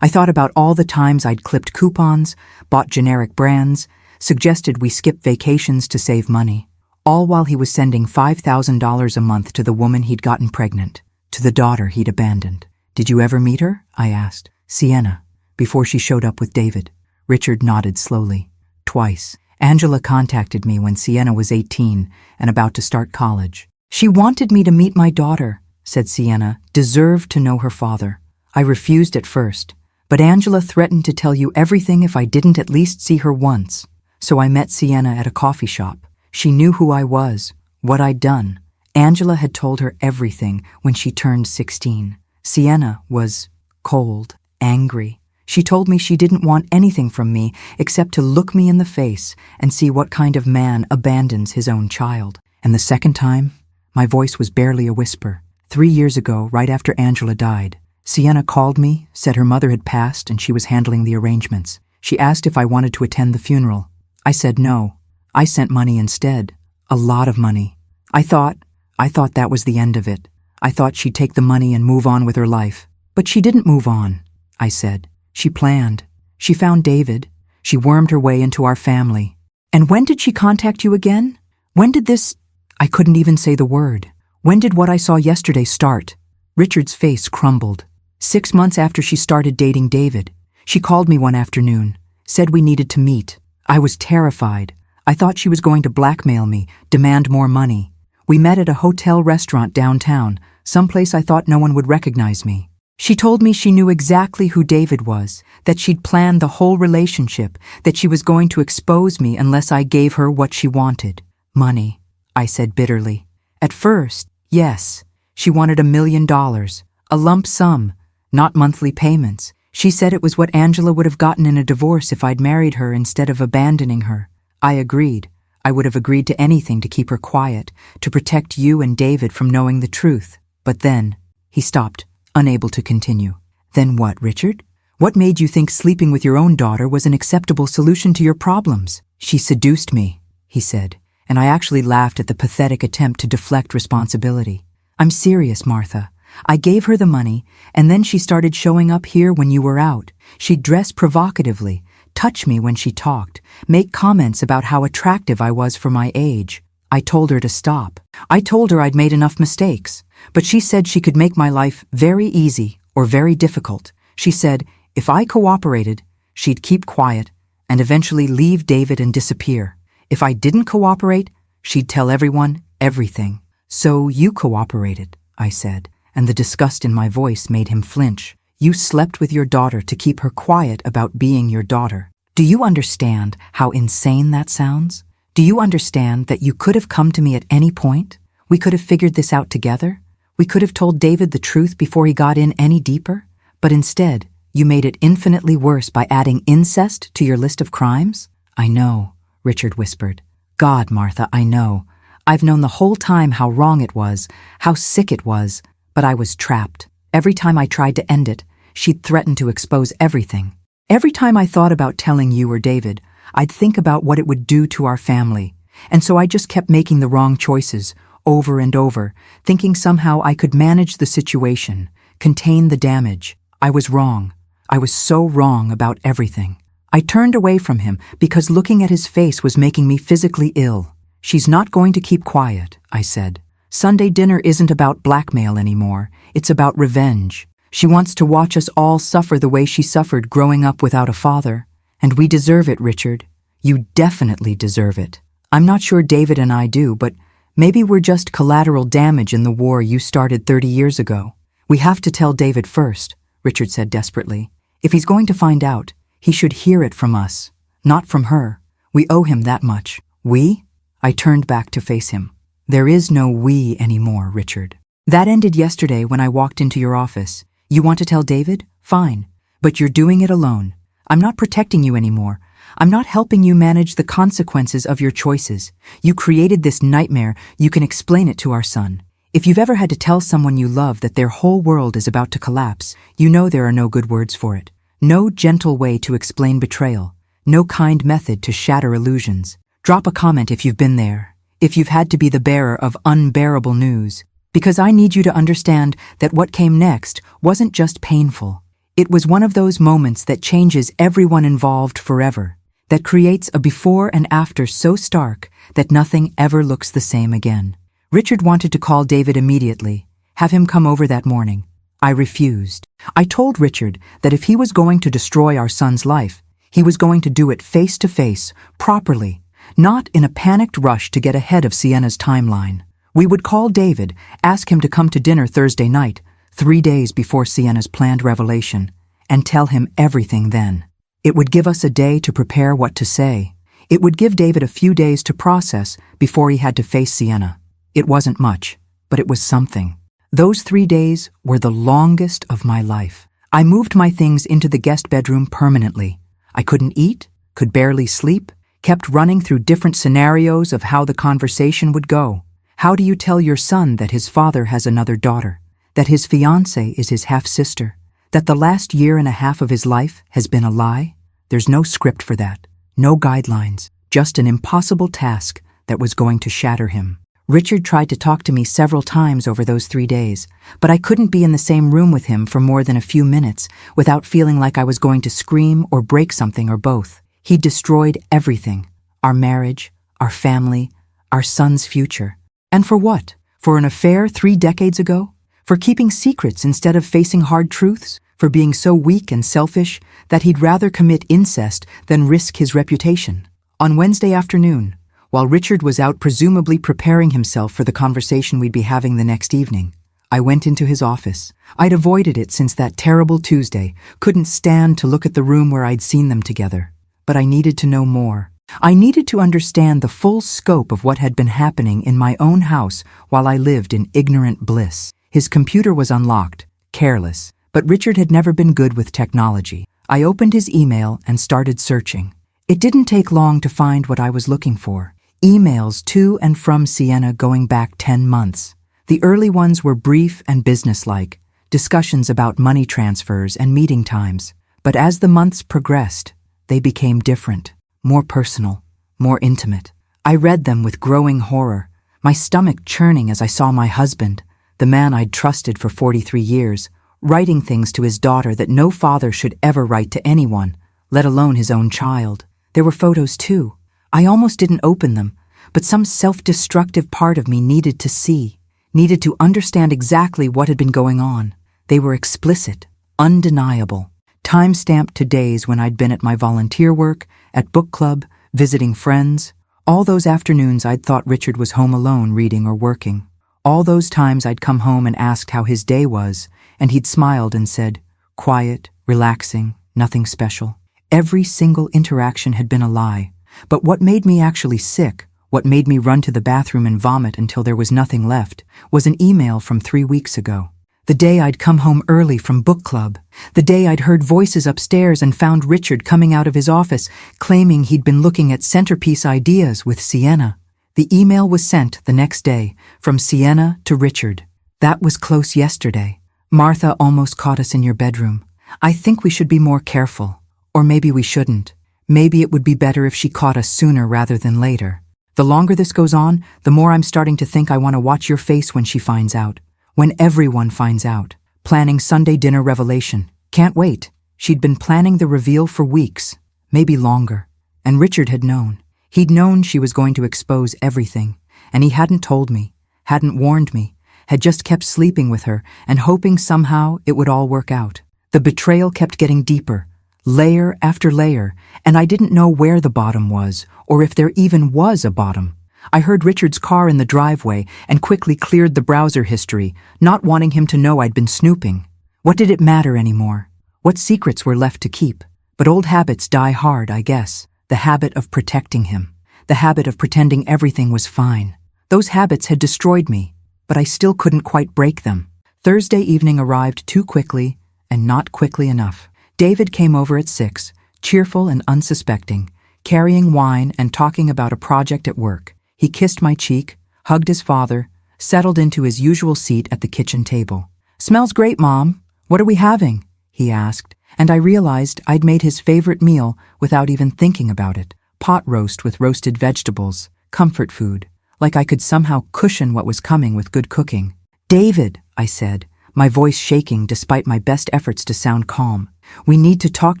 I thought about all the times I'd clipped coupons, bought generic brands, suggested we skip vacations to save money, all while he was sending $5,000 a month to the woman he'd gotten pregnant, to the daughter he'd abandoned. Did you ever meet her? I asked. Sienna, before she showed up with David. Richard nodded slowly. Twice. Angela contacted me when Sienna was 18 and about to start college. She wanted me to meet my daughter, said Sienna, deserved to know her father. I refused at first, but Angela threatened to tell you everything if I didn't at least see her once. So I met Sienna at a coffee shop. She knew who I was, what I'd done. Angela had told her everything when she turned 16. Sienna was cold, angry. She told me she didn't want anything from me except to look me in the face and see what kind of man abandons his own child. And the second time, my voice was barely a whisper. 3 years ago, right after Angela died, Sienna called me, said her mother had passed and she was handling the arrangements. She asked if I wanted to attend the funeral. I said no. I sent money instead. A lot of money. I thought that was the end of it. I thought she'd take the money and move on with her life. But she didn't move on, I said. She planned. She found David. She wormed her way into our family. And when did she contact you again? When did this... I couldn't even say the word. When did what I saw yesterday start? Richard's face crumbled. 6 months after she started dating David, she called me one afternoon, said we needed to meet. I was terrified. I thought she was going to blackmail me, demand more money. We met at a hotel restaurant downtown, someplace I thought no one would recognize me. She told me she knew exactly who David was, that she'd planned the whole relationship, that she was going to expose me unless I gave her what she wanted. Money, I said bitterly. At first, yes, she wanted $1 million, a lump sum, not monthly payments. She said it was what Angela would have gotten in a divorce if I'd married her instead of abandoning her. I agreed. I would have agreed to anything to keep her quiet, to protect you and David from knowing the truth. But then, he stopped, unable to continue. Then what, Richard? What made you think sleeping with your own daughter was an acceptable solution to your problems? She seduced me, he said, and I actually laughed at the pathetic attempt to deflect responsibility. I'm serious, Martha. I gave her the money, and then she started showing up here when you were out. She'd dress provocatively, touch me when she talked, make comments about how attractive I was for my age. I told her to stop. I told her I'd made enough mistakes, but she said she could make my life very easy or very difficult. She said if I cooperated, she'd keep quiet and eventually leave David and disappear. If I didn't cooperate, she'd tell everyone everything. So you cooperated, I said, and the disgust in my voice made him flinch. You slept with your daughter to keep her quiet about being your daughter. Do you understand how insane that sounds? Do you understand that you could have come to me at any point? We could have figured this out together? We could have told David the truth before he got in any deeper? But instead, you made it infinitely worse by adding incest to your list of crimes? I know, Richard whispered. God, Martha, I know. I've known the whole time how wrong it was, how sick it was, but I was trapped. Every time I tried to end it, she'd threaten to expose everything. Every time I thought about telling you or David, I'd think about what it would do to our family. And so I just kept making the wrong choices, over and over, thinking somehow I could manage the situation, contain the damage. I was wrong. I was so wrong about everything. I turned away from him because looking at his face was making me physically ill. She's not going to keep quiet, I said. Sunday dinner isn't about blackmail anymore. It's about revenge. She wants to watch us all suffer the way she suffered growing up without a father. And we deserve it, Richard. You definitely deserve it. I'm not sure David and I do, but maybe we're just collateral damage in the war you started 30 years ago. We have to tell David first, Richard said desperately. If he's going to find out, he should hear it from us, not from her. We owe him that much. We? I turned back to face him. There is no we anymore, Richard. That ended yesterday when I walked into your office. You want to tell David? Fine. But you're doing it alone. I'm not protecting you anymore. I'm not helping you manage the consequences of your choices. You created this nightmare. You can explain it to our son. If you've ever had to tell someone you love that their whole world is about to collapse, you know there are no good words for it. No gentle way to explain betrayal. No kind method to shatter illusions. Drop a comment if you've been there. If you've had to be the bearer of unbearable news. Because I need you to understand that what came next wasn't just painful. It was one of those moments that changes everyone involved forever, that creates a before and after so stark that nothing ever looks the same again. Richard wanted to call David immediately, have him come over that morning. I refused. I told Richard that if he was going to destroy our son's life, he was going to do it face to face, properly, not in a panicked rush to get ahead of Sienna's timeline. We would call David, ask him to come to dinner Thursday night, 3 days before Sienna's planned revelation, and tell him everything then. It would give us a day to prepare what to say. It would give David a few days to process before he had to face Sienna. It wasn't much, but it was something. Those 3 days were the longest of my life. I moved my things into the guest bedroom permanently. I couldn't eat, could barely sleep, kept running through different scenarios of how the conversation would go. How do you tell your son that his father has another daughter, that his fiancée is his half-sister, that the last year and a half of his life has been a lie? There's no script for that, no guidelines, just an impossible task that was going to shatter him. Richard tried to talk to me several times over those 3 days, but I couldn't be in the same room with him for more than a few minutes without feeling like I was going to scream or break something or both. He destroyed everything, our marriage, our family, our son's future. And for what? For an affair 3 decades ago? For keeping secrets instead of facing hard truths? For being so weak and selfish that he'd rather commit incest than risk his reputation? On Wednesday afternoon, while Richard was out presumably preparing himself for the conversation we'd be having the next evening. I went into his office. I'd avoided it since that terrible Tuesday, couldn't stand to look at the room where I'd seen them together. But I needed to know more. I needed to understand the full scope of what had been happening in my own house while I lived in ignorant bliss. His computer was unlocked, careless, but Richard had never been good with technology. I opened his email and started searching. It didn't take long to find what I was looking for. Emails to and from Sienna going back 10 months. The early ones were brief and businesslike, discussions about money transfers and meeting times. But as the months progressed, they became different, more personal, more intimate. I read them with growing horror, my stomach churning as I saw my husband, the man I'd trusted for 43 years, writing things to his daughter that no father should ever write to anyone, let alone his own child. There were photos too. I almost didn't open them, but some self-destructive part of me needed to see, needed to understand exactly what had been going on. They were explicit, undeniable, time-stamped to days when I'd been at my volunteer work, at book club, visiting friends. All those afternoons I'd thought Richard was home alone reading or working. All those times I'd come home and asked how his day was, and he'd smiled and said, quiet, relaxing, nothing special. Every single interaction had been a lie. But what made me actually sick, what made me run to the bathroom and vomit until there was nothing left, was an email from 3 weeks ago. The day I'd come home early from book club. The day I'd heard voices upstairs and found Richard coming out of his office, claiming he'd been looking at centerpiece ideas with Sienna. The email was sent the next day, from Sienna to Richard. That was close yesterday. Martha almost caught us in your bedroom. I think we should be more careful. Or maybe we shouldn't. Maybe it would be better if she caught us sooner rather than later. The longer this goes on, the more I'm starting to think I want to watch your face when she finds out. When everyone finds out. Planning Sunday dinner revelation. Can't wait. She'd been planning the reveal for weeks, maybe longer. And Richard had known. He'd known she was going to expose everything. And he hadn't told me, hadn't warned me, had just kept sleeping with her and hoping somehow it would all work out. The betrayal kept getting deeper, layer after layer, and I didn't know where the bottom was, or if there even was a bottom. I heard Richard's car in the driveway and quickly cleared the browser history, not wanting him to know I'd been snooping. What did it matter anymore? What secrets were left to keep? But old habits die hard, I guess. The habit of protecting him. The habit of pretending everything was fine. Those habits had destroyed me, but I still couldn't quite break them. Thursday evening arrived too quickly, and not quickly enough. David came over at 6, cheerful and unsuspecting, carrying wine and talking about a project at work. He kissed my cheek, hugged his father, settled into his usual seat at the kitchen table. "Smells great, Mom. What are we having?" he asked, and I realized I'd made his favorite meal without even thinking about it. Pot roast with roasted vegetables, comfort food, like I could somehow cushion what was coming with good cooking. "David," I said, my voice shaking despite my best efforts to sound calm. "We need to talk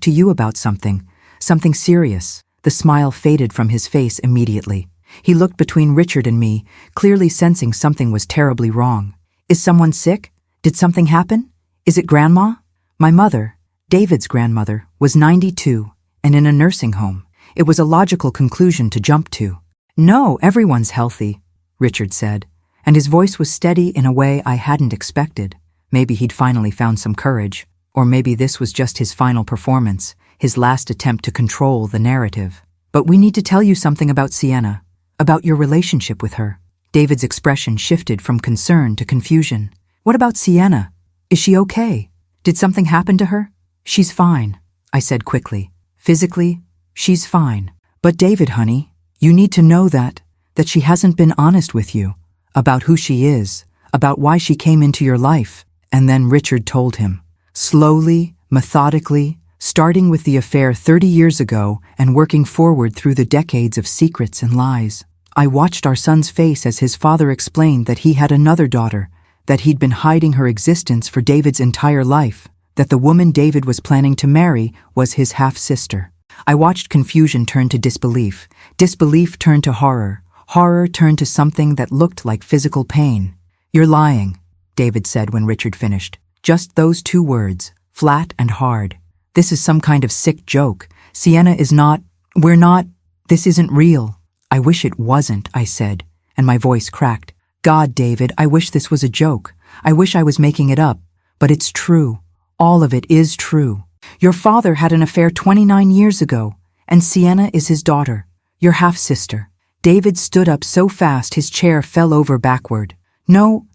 to you about something serious." The smile faded from his face immediately. He looked between Richard and me, clearly sensing something was terribly wrong. "Is someone sick? Did something happen? Is it Grandma?" My mother, David's grandmother, was 92 and in a nursing home. It was a logical conclusion to jump to. "No, everyone's healthy," Richard said, and his voice was steady in a way I hadn't expected. Maybe he'd finally found some courage, or maybe this was just his final performance, his last attempt to control the narrative. "But we need to tell you something about Sienna, about your relationship with her." David's expression shifted from concern to confusion. "What about Sienna? Is she okay? Did something happen to her?" "She's fine," I said quickly. "Physically, she's fine. But David, honey, you need to know that she hasn't been honest with you about who she is, about why she came into your life." And then Richard told him, slowly, methodically, starting with the affair 30 years ago and working forward through the decades of secrets and lies. I watched our son's face as his father explained that he had another daughter, that he'd been hiding her existence for David's entire life, that the woman David was planning to marry was his half-sister. I watched confusion turn to disbelief, disbelief turn to horror, horror turn to something that looked like physical pain. "You're lying," David said when Richard finished. Just those 2 words, flat and hard. "This is some kind of sick joke. Sienna is not, we're not, this isn't real." I wish it wasn't, I said, and my voice cracked. God, David, I wish this was a joke. I wish I was making it up. But it's true. All of it is true. Your father had an affair 29 years ago, and Sienna is his daughter, your half-sister. David stood up so fast his chair fell over backward. No,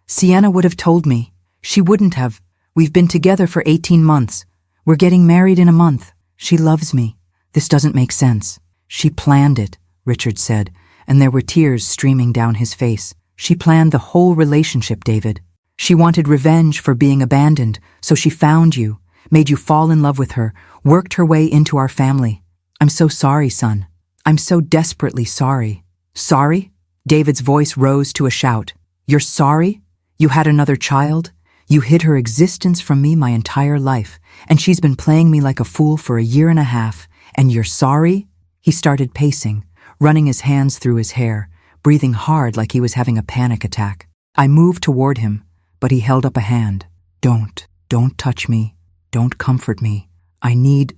Sienna would have told me. She wouldn't have. We've been together for 18 months. We're getting married in a month. She loves me. This doesn't make sense. She planned it, Richard said, and there were tears streaming down his face. She planned the whole relationship, David. She wanted revenge for being abandoned, so she found you, made you fall in love with her, worked her way into our family. I'm so sorry, son. I'm so desperately sorry. Sorry? David's voice rose to a shout. You're sorry? You had another child? You hid her existence from me my entire life, and she's been playing me like a fool for a year and a half, and you're sorry? He started pacing, running his hands through his hair, breathing hard like he was having a panic attack. I moved toward him, but he held up a hand. Don't touch me. Don't comfort me. I need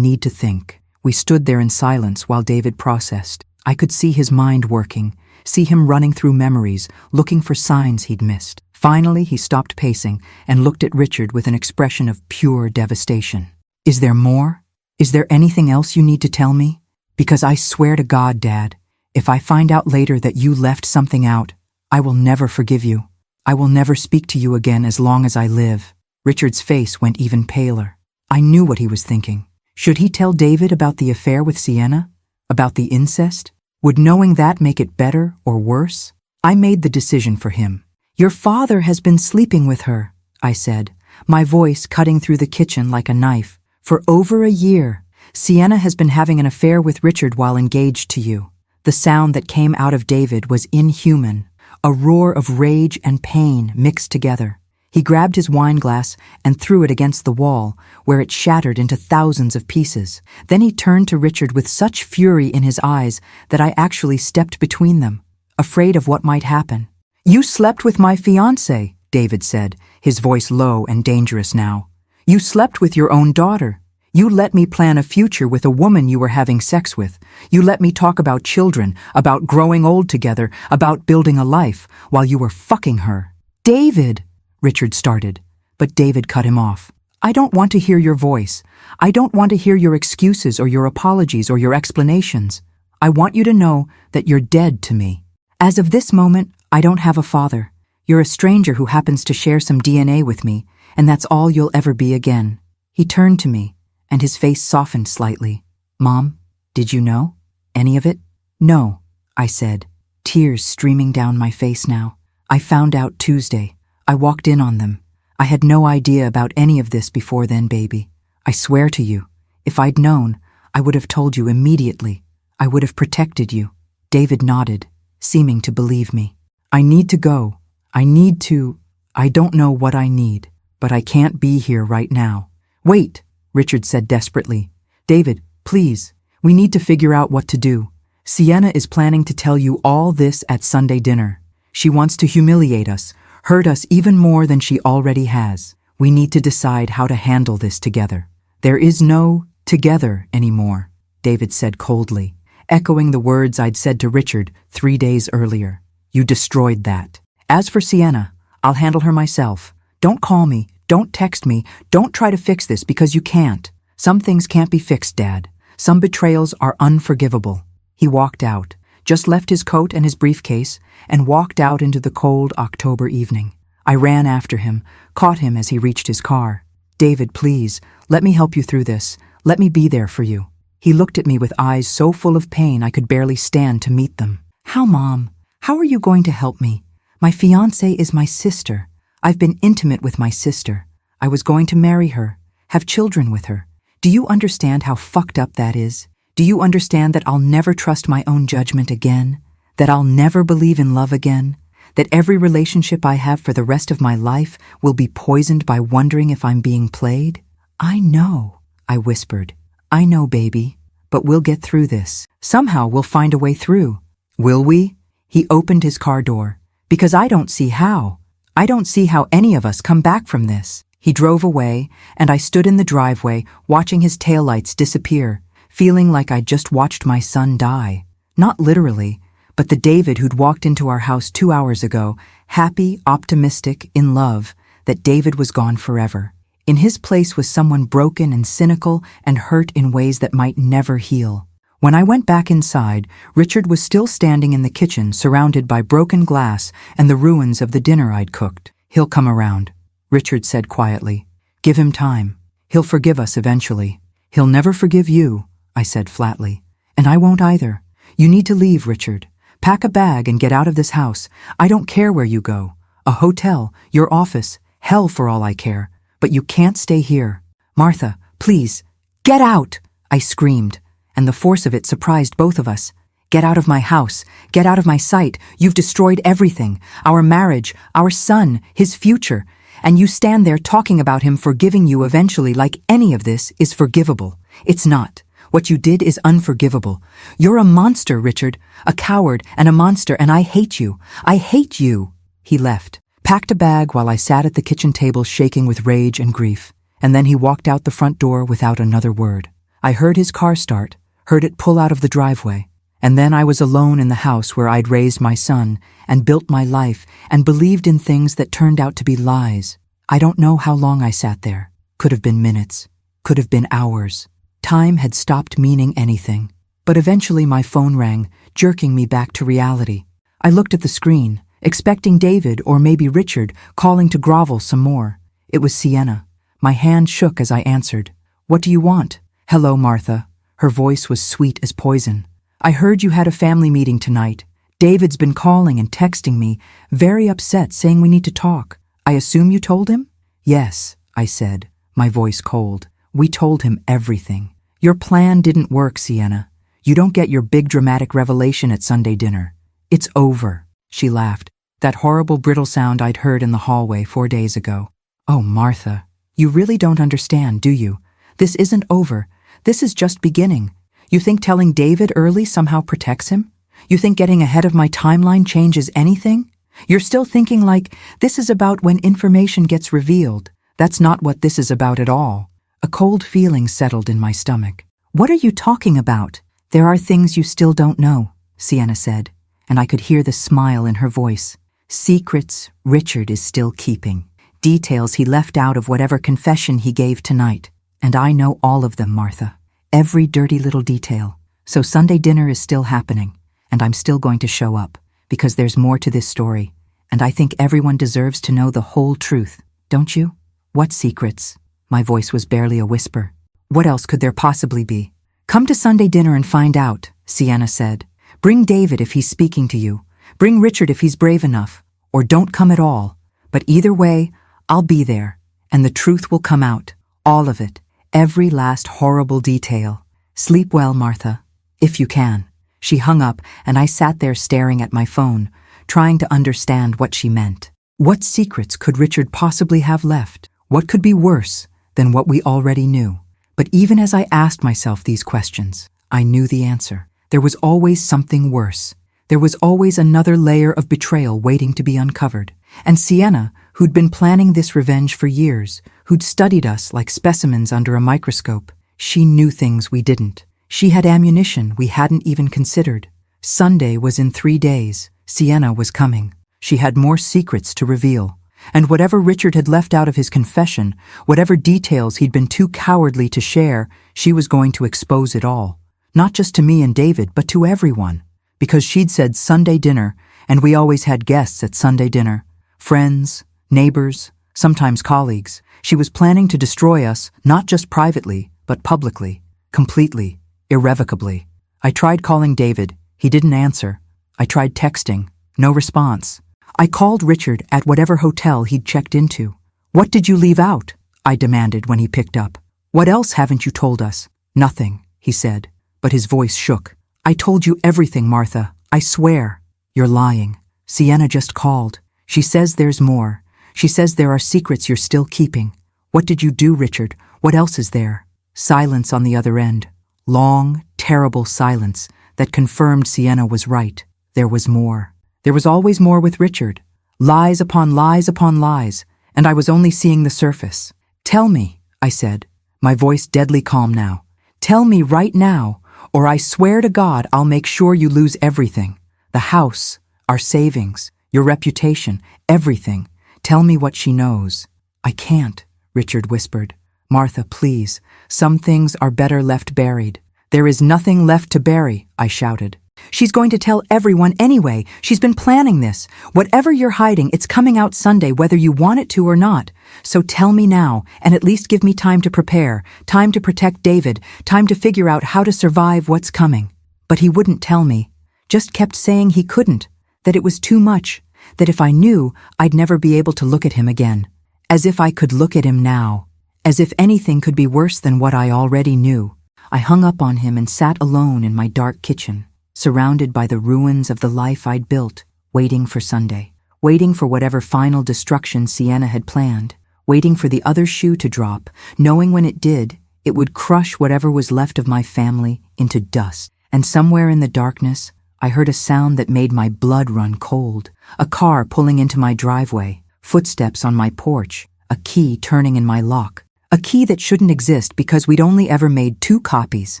to think. We stood there in silence while David processed. I could see his mind working, see him running through memories, looking for signs he'd missed. Finally, he stopped pacing and looked at Richard with an expression of pure devastation. Is there more? Is there anything else you need to tell me? Because I swear to God, Dad, if I find out later that you left something out, I will never forgive you. I will never speak to you again as long as I live. Richard's face went even paler. I knew what he was thinking. Should he tell David about the affair with Sienna? About the incest? Would knowing that make it better or worse? I made the decision for him. Your father has been sleeping with her, I said, my voice cutting through the kitchen like a knife. For over a year, Sienna has been having an affair with Richard while engaged to you. The sound that came out of David was inhuman, a roar of rage and pain mixed together. He grabbed his wine glass and threw it against the wall, where it shattered into thousands of pieces. Then he turned to Richard with such fury in his eyes that I actually stepped between them, afraid of what might happen. You slept with my fiancée, David said, his voice low and dangerous now. You slept with your own daughter. You let me plan a future with a woman you were having sex with. You let me talk about children, about growing old together, about building a life, while you were fucking her. David! Richard started, but David cut him off. I don't want to hear your voice. I don't want to hear your excuses or your apologies or your explanations. I want you to know that you're dead to me. As of this moment, I don't have a father. You're a stranger who happens to share some DNA with me, and that's all you'll ever be again. He turned to me, and his face softened slightly. Mom, did you know? Any of it? No, I said, tears streaming down my face now. I found out Tuesday. I walked in on them. I had no idea about any of this before then, baby. I swear to you, if I'd known, I would have told you immediately. I would have protected you. David nodded, seeming to believe me. I need to go. I don't know what I need, but I can't be here right now. Wait, Richard said desperately. David, please, we need to figure out what to do. Sienna is planning to tell you all this at Sunday dinner. She wants to humiliate us, hurt us even more than she already has. We need to decide how to handle this together. There is no together anymore, David said coldly, echoing the words I'd said to Richard 3 days earlier. You destroyed that. As for Sienna, I'll handle her myself. Don't call me, don't text me, don't try to fix this because you can't. Some things can't be fixed, Dad. Some betrayals are unforgivable. He walked out, just left his coat and his briefcase, and walked out into the cold October evening. I ran after him, caught him as he reached his car. David, please, let me help you through this. Let me be there for you. He looked at me with eyes so full of pain I could barely stand to meet them. How, Mom? How are you going to help me? My fiancée is my sister. I've been intimate with my sister. I was going to marry her, have children with her. Do you understand how fucked up that is? Do you understand that I'll never trust my own judgment again? That I'll never believe in love again? That every relationship I have for the rest of my life will be poisoned by wondering if I'm being played? I know, I whispered. I know, baby. But we'll get through this. Somehow we'll find a way through. Will we? He opened his car door. Because I don't see how. I don't see how any of us come back from this. He drove away, and I stood in the driveway watching his taillights disappear, feeling like I'd just watched my son die. Not literally, but the David who'd walked into our house 2 hours ago, happy, optimistic, in love, that David was gone forever. In his place was someone broken and cynical and hurt in ways that might never heal. When I went back inside, Richard was still standing in the kitchen, surrounded by broken glass and the ruins of the dinner I'd cooked. "He'll come around," Richard said quietly. "Give him time. He'll forgive us eventually." "He'll never forgive you," I said flatly. "And I won't either. You need to leave, Richard. Pack a bag and get out of this house. I don't care where you go. A hotel, your office, hell for all I care. But you can't stay here. Martha, please, get out!" I screamed, and the force of it surprised both of us. "Get out of my house. Get out of my sight. You've destroyed everything. Our marriage, our son, his future. And you stand there talking about him forgiving you eventually like any of this is forgivable. It's not. What you did is unforgivable. You're a monster, Richard. A coward and a monster, and I hate you. I hate you." He left, packed a bag while I sat at the kitchen table shaking with rage and grief, and then he walked out the front door without another word. I heard his car start, heard it pull out of the driveway, and then I was alone in the house where I'd raised my son and built my life and believed in things that turned out to be lies. I don't know how long I sat there. Could have been minutes, could have been hours. Time had stopped meaning anything. But eventually my phone rang, jerking me back to reality. I looked at the screen, expecting David or maybe Richard calling to grovel some more. It was Sienna. My hand shook as I answered. "What do you want?" "Hello, Martha." Her voice was sweet as poison. "I heard you had a family meeting tonight. David's been calling and texting me, very upset, saying we need to talk. I assume you told him?" "Yes," I said, my voice cold. "We told him everything. Your plan didn't work, Sienna. You don't get your big dramatic revelation at Sunday dinner. It's over." She laughed, that horrible brittle sound I'd heard in the hallway 4 days ago. "Oh, Martha, you really don't understand, do you? This isn't over. This is just beginning. You think telling David early somehow protects him? You think getting ahead of my timeline changes anything? You're still thinking like this is about when information gets revealed. That's not what this is about at all." A cold feeling settled in my stomach. "What are you talking about?" "There are things you still don't know," Sienna said, and I could hear the smile in her voice. "Secrets Richard is still keeping. Details he left out of whatever confession he gave tonight. And I know all of them, Martha. Every dirty little detail. So Sunday dinner is still happening, and I'm still going to show up, because there's more to this story, and I think everyone deserves to know the whole truth, don't you?" "What secrets?" My voice was barely a whisper. "What else could there possibly be?" "Come to Sunday dinner and find out," Sienna said. "Bring David if he's speaking to you. Bring Richard if he's brave enough. Or don't come at all. But either way, I'll be there, and the truth will come out. All of it. Every last horrible detail. Sleep well, Martha. If you can." She hung up, and I sat there staring at my phone, trying to understand what she meant. What secrets could Richard possibly have left? What could be worse than what we already knew? But even as I asked myself these questions, I knew the answer. There was always something worse. There was always another layer of betrayal waiting to be uncovered. And Sienna, who'd been planning this revenge for years, who'd studied us like specimens under a microscope, she knew things we didn't. She had ammunition we hadn't even considered. Sunday was in 3 days. Sienna was coming. She had more secrets to reveal. And whatever Richard had left out of his confession, whatever details he'd been too cowardly to share, she was going to expose it all. Not just to me and David, but to everyone. Because she'd said Sunday dinner, and we always had guests at Sunday dinner. Friends, neighbors, sometimes colleagues. She was planning to destroy us, not just privately, but publicly. Completely. Irrevocably. I tried calling David. He didn't answer. I tried texting. No response. I called Richard at whatever hotel he'd checked into. "What did you leave out?" I demanded when he picked up. "What else haven't you told us?" "Nothing," he said, but his voice shook. "I told you everything, Martha. I swear." "You're lying. Sienna just called. She says there's more. She says there are secrets you're still keeping. What did you do, Richard? What else is there?" Silence on the other end. Long, terrible silence that confirmed Sienna was right. There was more. There was always more with Richard. Lies upon lies upon lies, and I was only seeing the surface. "Tell me," I said, my voice deadly calm now. "Tell me right now, or I swear to God I'll make sure you lose everything. The house, our savings, your reputation, everything. Tell me what she knows." "I can't," Richard whispered. "Martha, please. Some things are better left buried." "There is nothing left to bury," I shouted. "She's going to tell everyone anyway. She's been planning this. Whatever you're hiding, it's coming out Sunday whether you want it to or not. So tell me now, and at least give me time to prepare, time to protect David, time to figure out how to survive what's coming." But he wouldn't tell me. Just kept saying he couldn't, that it was too much, that if I knew, I'd never be able to look at him again. As if I could look at him now. As if anything could be worse than what I already knew. I hung up on him and sat alone in my dark kitchen, surrounded by the ruins of the life I'd built, waiting for Sunday, waiting for whatever final destruction Sienna had planned, waiting for the other shoe to drop, knowing when it did, it would crush whatever was left of my family into dust. And somewhere in the darkness, I heard a sound that made my blood run cold, a car pulling into my driveway, footsteps on my porch, a key turning in my lock, a key that shouldn't exist because we'd only ever made 2 copies,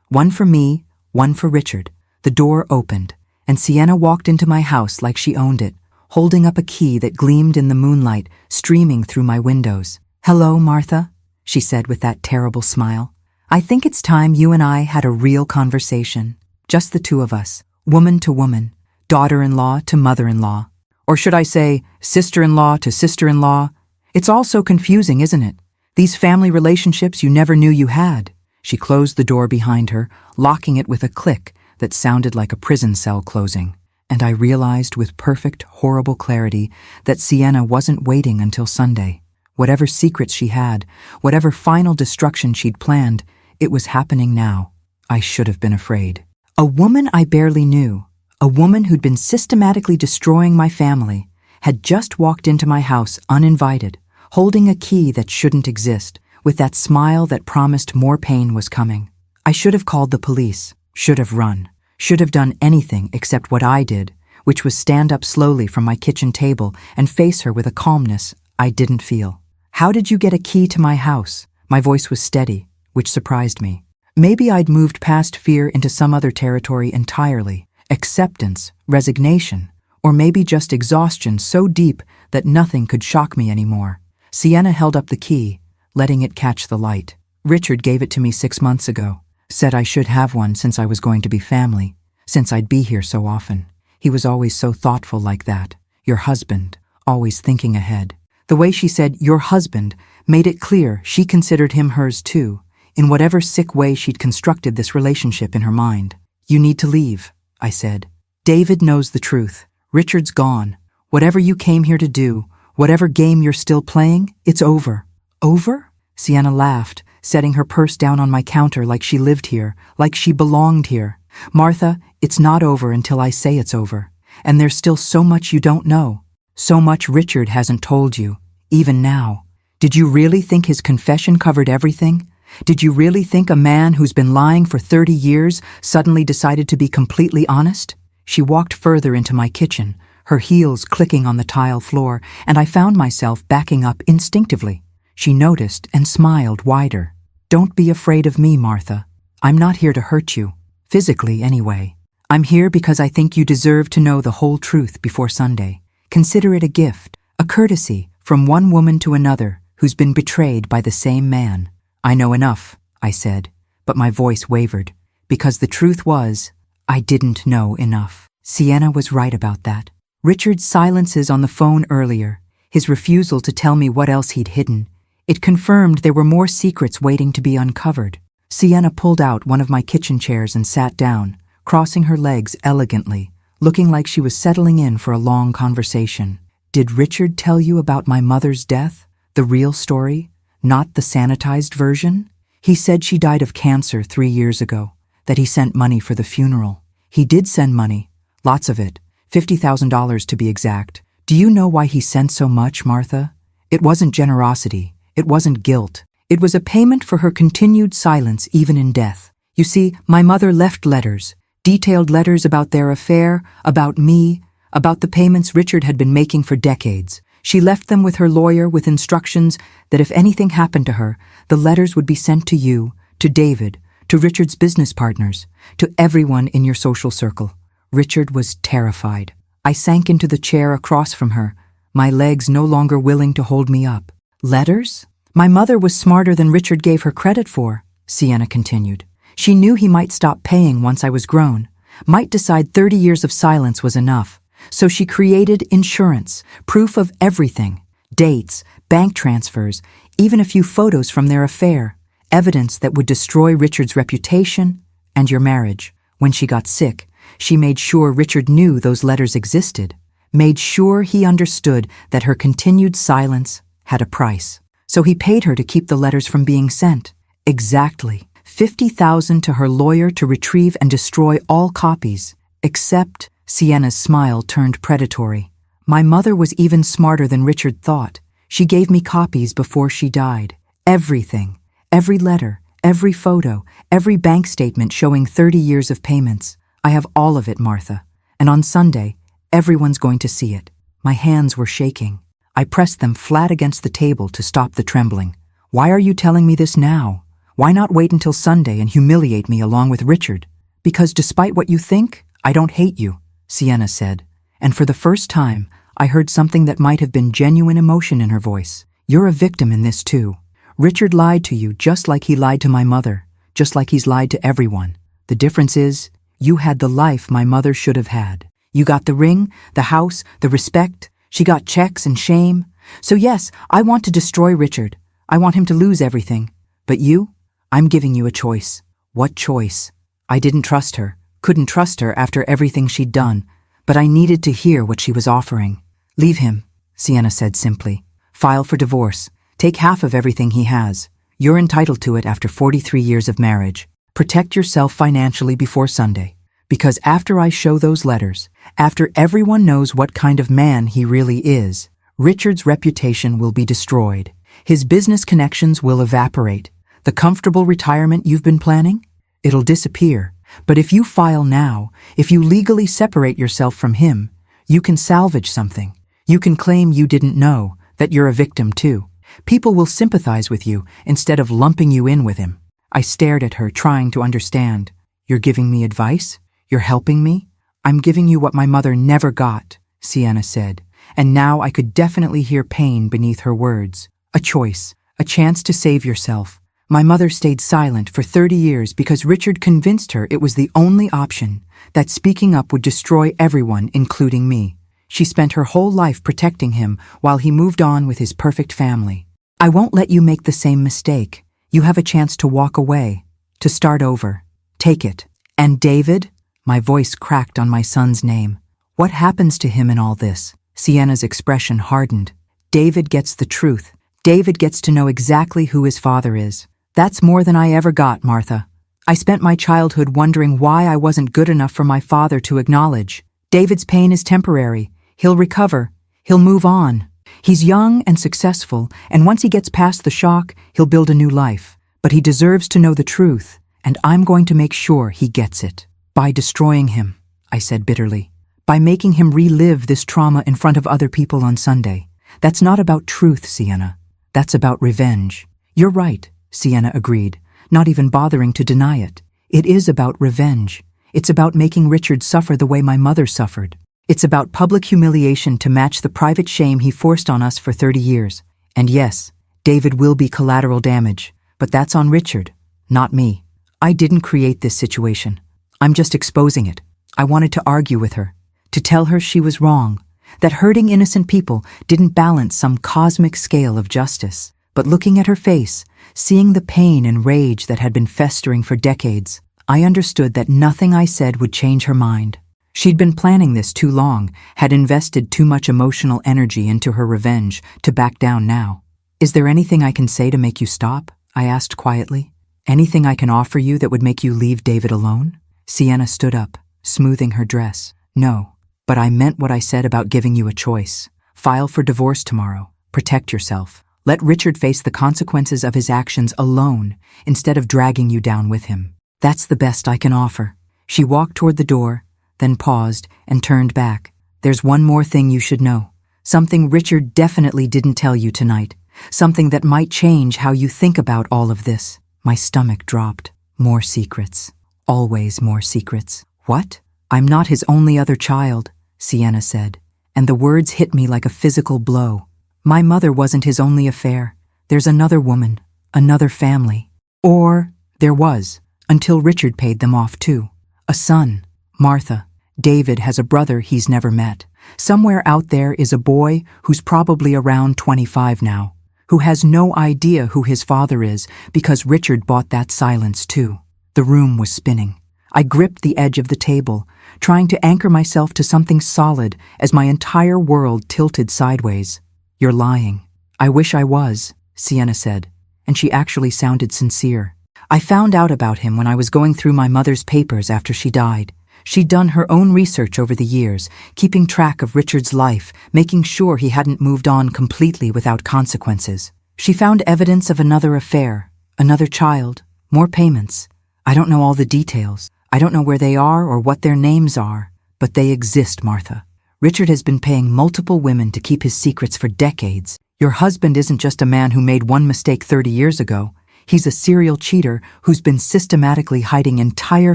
one for me, one for Richard. The door opened, and Sienna walked into my house like she owned it, holding up a key that gleamed in the moonlight, streaming through my windows. "Hello, Martha," she said with that terrible smile. "I think it's time you and I had a real conversation. Just the two of us, woman to woman, daughter-in-law to mother-in-law. Or should I say, sister-in-law to sister-in-law? It's all so confusing, isn't it? These family relationships you never knew you had." She closed the door behind her, locking it with a click that sounded like a prison cell closing, and I realized with perfect, horrible clarity that Sienna wasn't waiting until Sunday. Whatever secrets she had, whatever final destruction she'd planned, it was happening now. I should have been afraid. A woman I barely knew, a woman who'd been systematically destroying my family, had just walked into my house uninvited, holding a key that shouldn't exist, with that smile that promised more pain was coming. I should have called the police. Should have run, should have done anything except what I did, which was stand up slowly from my kitchen table and face her with a calmness I didn't feel. "How did you get a key to my house?" My voice was steady, which surprised me. Maybe I'd moved past fear into some other territory entirely, acceptance, resignation, or maybe just exhaustion so deep that nothing could shock me anymore. Sienna held up the key, letting it catch the light. "Richard gave it to me 6 months ago. Said I should have one since I was going to be family, since I'd be here so often. He was always so thoughtful like that. Your husband, always thinking ahead." The way she said, "your husband," made it clear she considered him hers too, in whatever sick way she'd constructed this relationship in her mind. "You need to leave," I said. "David knows the truth. Richard's gone. Whatever you came here to do, whatever game you're still playing, it's over." "Over?" Sienna laughed, setting her purse down on my counter like she lived here, like she belonged here. "Martha, it's not over until I say it's over. And there's still so much you don't know. So much Richard hasn't told you, even now. Did you really think his confession covered everything? Did you really think a man who's been lying for 30 years suddenly decided to be completely honest?" She walked further into my kitchen, her heels clicking on the tile floor, and I found myself backing up instinctively. She noticed and smiled wider. "Don't be afraid of me, Martha. I'm not here to hurt you. Physically, anyway. I'm here because I think you deserve to know the whole truth before Sunday. Consider it a gift, a courtesy from one woman to another who's been betrayed by the same man." "I know enough," I said, but my voice wavered, because the truth was, I didn't know enough. Sienna was right about that. Richard's silences on the phone earlier, his refusal to tell me what else he'd hidden, it confirmed there were more secrets waiting to be uncovered. Sienna pulled out one of my kitchen chairs and sat down, crossing her legs elegantly, looking like she was settling in for a long conversation. "Did Richard tell you about my mother's death? The real story? Not the sanitized version?" "He said she died of cancer 3 years ago, that he sent money for the funeral. He did send money, lots of it, $50,000 to be exact. Do you know why he sent so much, Martha? It wasn't generosity. It wasn't guilt. It was a payment for her continued silence even in death. You see, my mother left letters, detailed letters about their affair, about me, about the payments Richard had been making for decades. She left them with her lawyer with instructions that if anything happened to her, the letters would be sent to you, to David, to Richard's business partners, to everyone in your social circle. Richard was terrified. I sank into the chair across from her, my legs no longer willing to hold me up. Letters? My mother was smarter than Richard gave her credit for, Sienna continued. She knew he might stop paying once I was grown, might decide 30 years of silence was enough. So she created insurance, proof of everything, dates, bank transfers, even a few photos from their affair, evidence that would destroy Richard's reputation and your marriage. When she got sick, she made sure Richard knew those letters existed, made sure he understood that her continued silence had a price. So he paid her to keep the letters from being sent. Exactly. $50,000 to her lawyer to retrieve and destroy all copies, except Sienna's smile turned predatory. My mother was even smarter than Richard thought. She gave me copies before she died. Everything. Every letter, every photo, every bank statement showing 30 years of payments. I have all of it, Martha. And on Sunday, everyone's going to see it. My hands were shaking. I pressed them flat against the table to stop the trembling. Why are you telling me this now? Why not wait until Sunday and humiliate me along with Richard? Because despite what you think, I don't hate you, Sienna said. And for the first time, I heard something that might have been genuine emotion in her voice. You're a victim in this too. Richard lied to you just like he lied to my mother, just like he's lied to everyone. The difference is, you had the life my mother should have had. You got the ring, the house, the respect. She got checks and shame. So yes, I want to destroy Richard. I want him to lose everything. But you? I'm giving you a choice. What choice? I didn't trust her, couldn't trust her after everything she'd done, but I needed to hear what she was offering. Leave him, Sienna said simply. File for divorce. Take half of everything he has. You're entitled to it after 43 years of marriage. Protect yourself financially before Sunday. Because after I show those letters, after everyone knows what kind of man he really is, Richard's reputation will be destroyed. His business connections will evaporate. The comfortable retirement you've been planning? It'll disappear. But if you file now, if you legally separate yourself from him, you can salvage something. You can claim you didn't know, that you're a victim too. People will sympathize with you instead of lumping you in with him. I stared at her, trying to understand. You're giving me advice? You're helping me? I'm giving you what my mother never got, Sienna said, and now I could definitely hear pain beneath her words. A choice, a chance to save yourself. My mother stayed silent for 30 years because Richard convinced her it was the only option, that speaking up would destroy everyone, including me. She spent her whole life protecting him while he moved on with his perfect family. I won't let you make the same mistake. You have a chance to walk away, to start over. Take it. And David? My voice cracked on my son's name. What happens to him in all this? Sienna's expression hardened. David gets the truth. David gets to know exactly who his father is. That's more than I ever got, Martha. I spent my childhood wondering why I wasn't good enough for my father to acknowledge. David's pain is temporary. He'll recover. He'll move on. He's young and successful, and once he gets past the shock, he'll build a new life. But he deserves to know the truth, and I'm going to make sure he gets it. By destroying him, I said bitterly. By making him relive this trauma in front of other people on Sunday. That's not about truth, Sienna. That's about revenge. You're right, Sienna agreed, not even bothering to deny it. It is about revenge. It's about making Richard suffer the way my mother suffered. It's about public humiliation to match the private shame he forced on us for 30 years. And yes, David will be collateral damage, but that's on Richard, not me. I didn't create this situation. I'm just exposing it. I wanted to argue with her, to tell her she was wrong, that hurting innocent people didn't balance some cosmic scale of justice. But looking at her face, seeing the pain and rage that had been festering for decades, I understood that nothing I said would change her mind. She'd been planning this too long, had invested too much emotional energy into her revenge to back down now. Is there anything I can say to make you stop? I asked quietly. Anything I can offer you that would make you leave David alone? Sienna stood up, smoothing her dress. No, but I meant what I said about giving you a choice. File for divorce tomorrow. Protect yourself. Let Richard face the consequences of his actions alone instead of dragging you down with him. That's the best I can offer. She walked toward the door, then paused and turned back. There's one more thing you should know. Something Richard definitely didn't tell you tonight. Something that might change how you think about all of this. My stomach dropped. More secrets. Always more secrets. What? I'm not his only other child, Sienna said, and the words hit me like a physical blow. My mother wasn't his only affair. There's another woman, another family. Or there was, until Richard paid them off too. A son, Martha. David has a brother he's never met. Somewhere out there is a boy who's probably around 25 now, who has no idea who his father is because Richard bought that silence too. The room was spinning. I gripped the edge of the table, trying to anchor myself to something solid as my entire world tilted sideways. You're lying. I wish I was, Sienna said, and she actually sounded sincere. I found out about him when I was going through my mother's papers after she died. She'd done her own research over the years, keeping track of Richard's life, making sure he hadn't moved on completely without consequences. She found evidence of another affair, another child, more payments. I don't know all the details. I don't know where they are or what their names are, but they exist, Martha. Richard has been paying multiple women to keep his secrets for decades. Your husband isn't just a man who made one mistake 30 years ago. He's a serial cheater who's been systematically hiding entire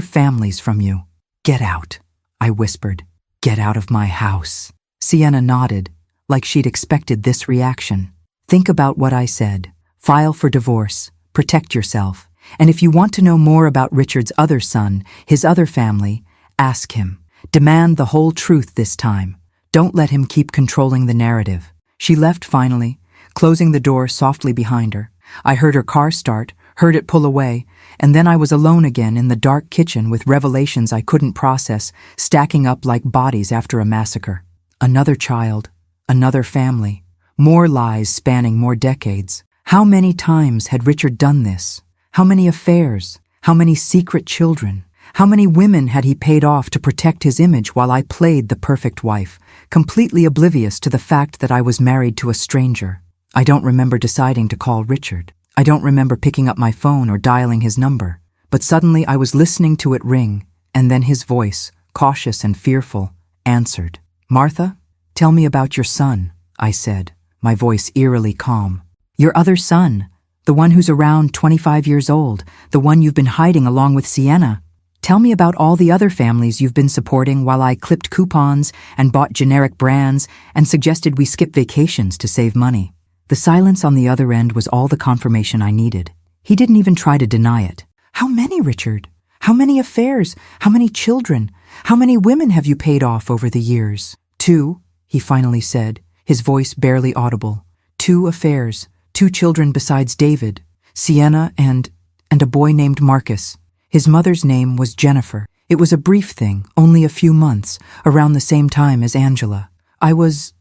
families from you. Get out, I whispered. Get out of my house. Sienna nodded, like she'd expected this reaction. Think about what I said. File for divorce. Protect yourself. And if you want to know more about Richard's other son, his other family, ask him. Demand the whole truth this time. Don't let him keep controlling the narrative. She left finally, closing the door softly behind her. I heard her car start, heard it pull away, and then I was alone again in the dark kitchen with revelations I couldn't process, stacking up like bodies after a massacre. Another child, another family, more lies spanning more decades. How many times had Richard done this? How many affairs? How many secret children? How many women had he paid off to protect his image while I played the perfect wife, completely oblivious to the fact that I was married to a stranger? I don't remember deciding to call Richard. I don't remember picking up my phone or dialing his number. But suddenly I was listening to it ring, and then his voice, cautious and fearful, answered. Martha, tell me about your son, I said, my voice eerily calm. Your other son. The one who's around 25 years old, the one you've been hiding along with Sienna. Tell me about all the other families you've been supporting while I clipped coupons and bought generic brands and suggested we skip vacations to save money. The silence on the other end was all the confirmation I needed. He didn't even try to deny it. How many, Richard? How many affairs? How many children? How many women have you paid off over the years? 2, he finally said, his voice barely audible. 2 affairs. 2 children besides David, Sienna and a boy named Marcus. His mother's name was Jennifer. It was a brief thing, only a few months, around the same time as Angela. I was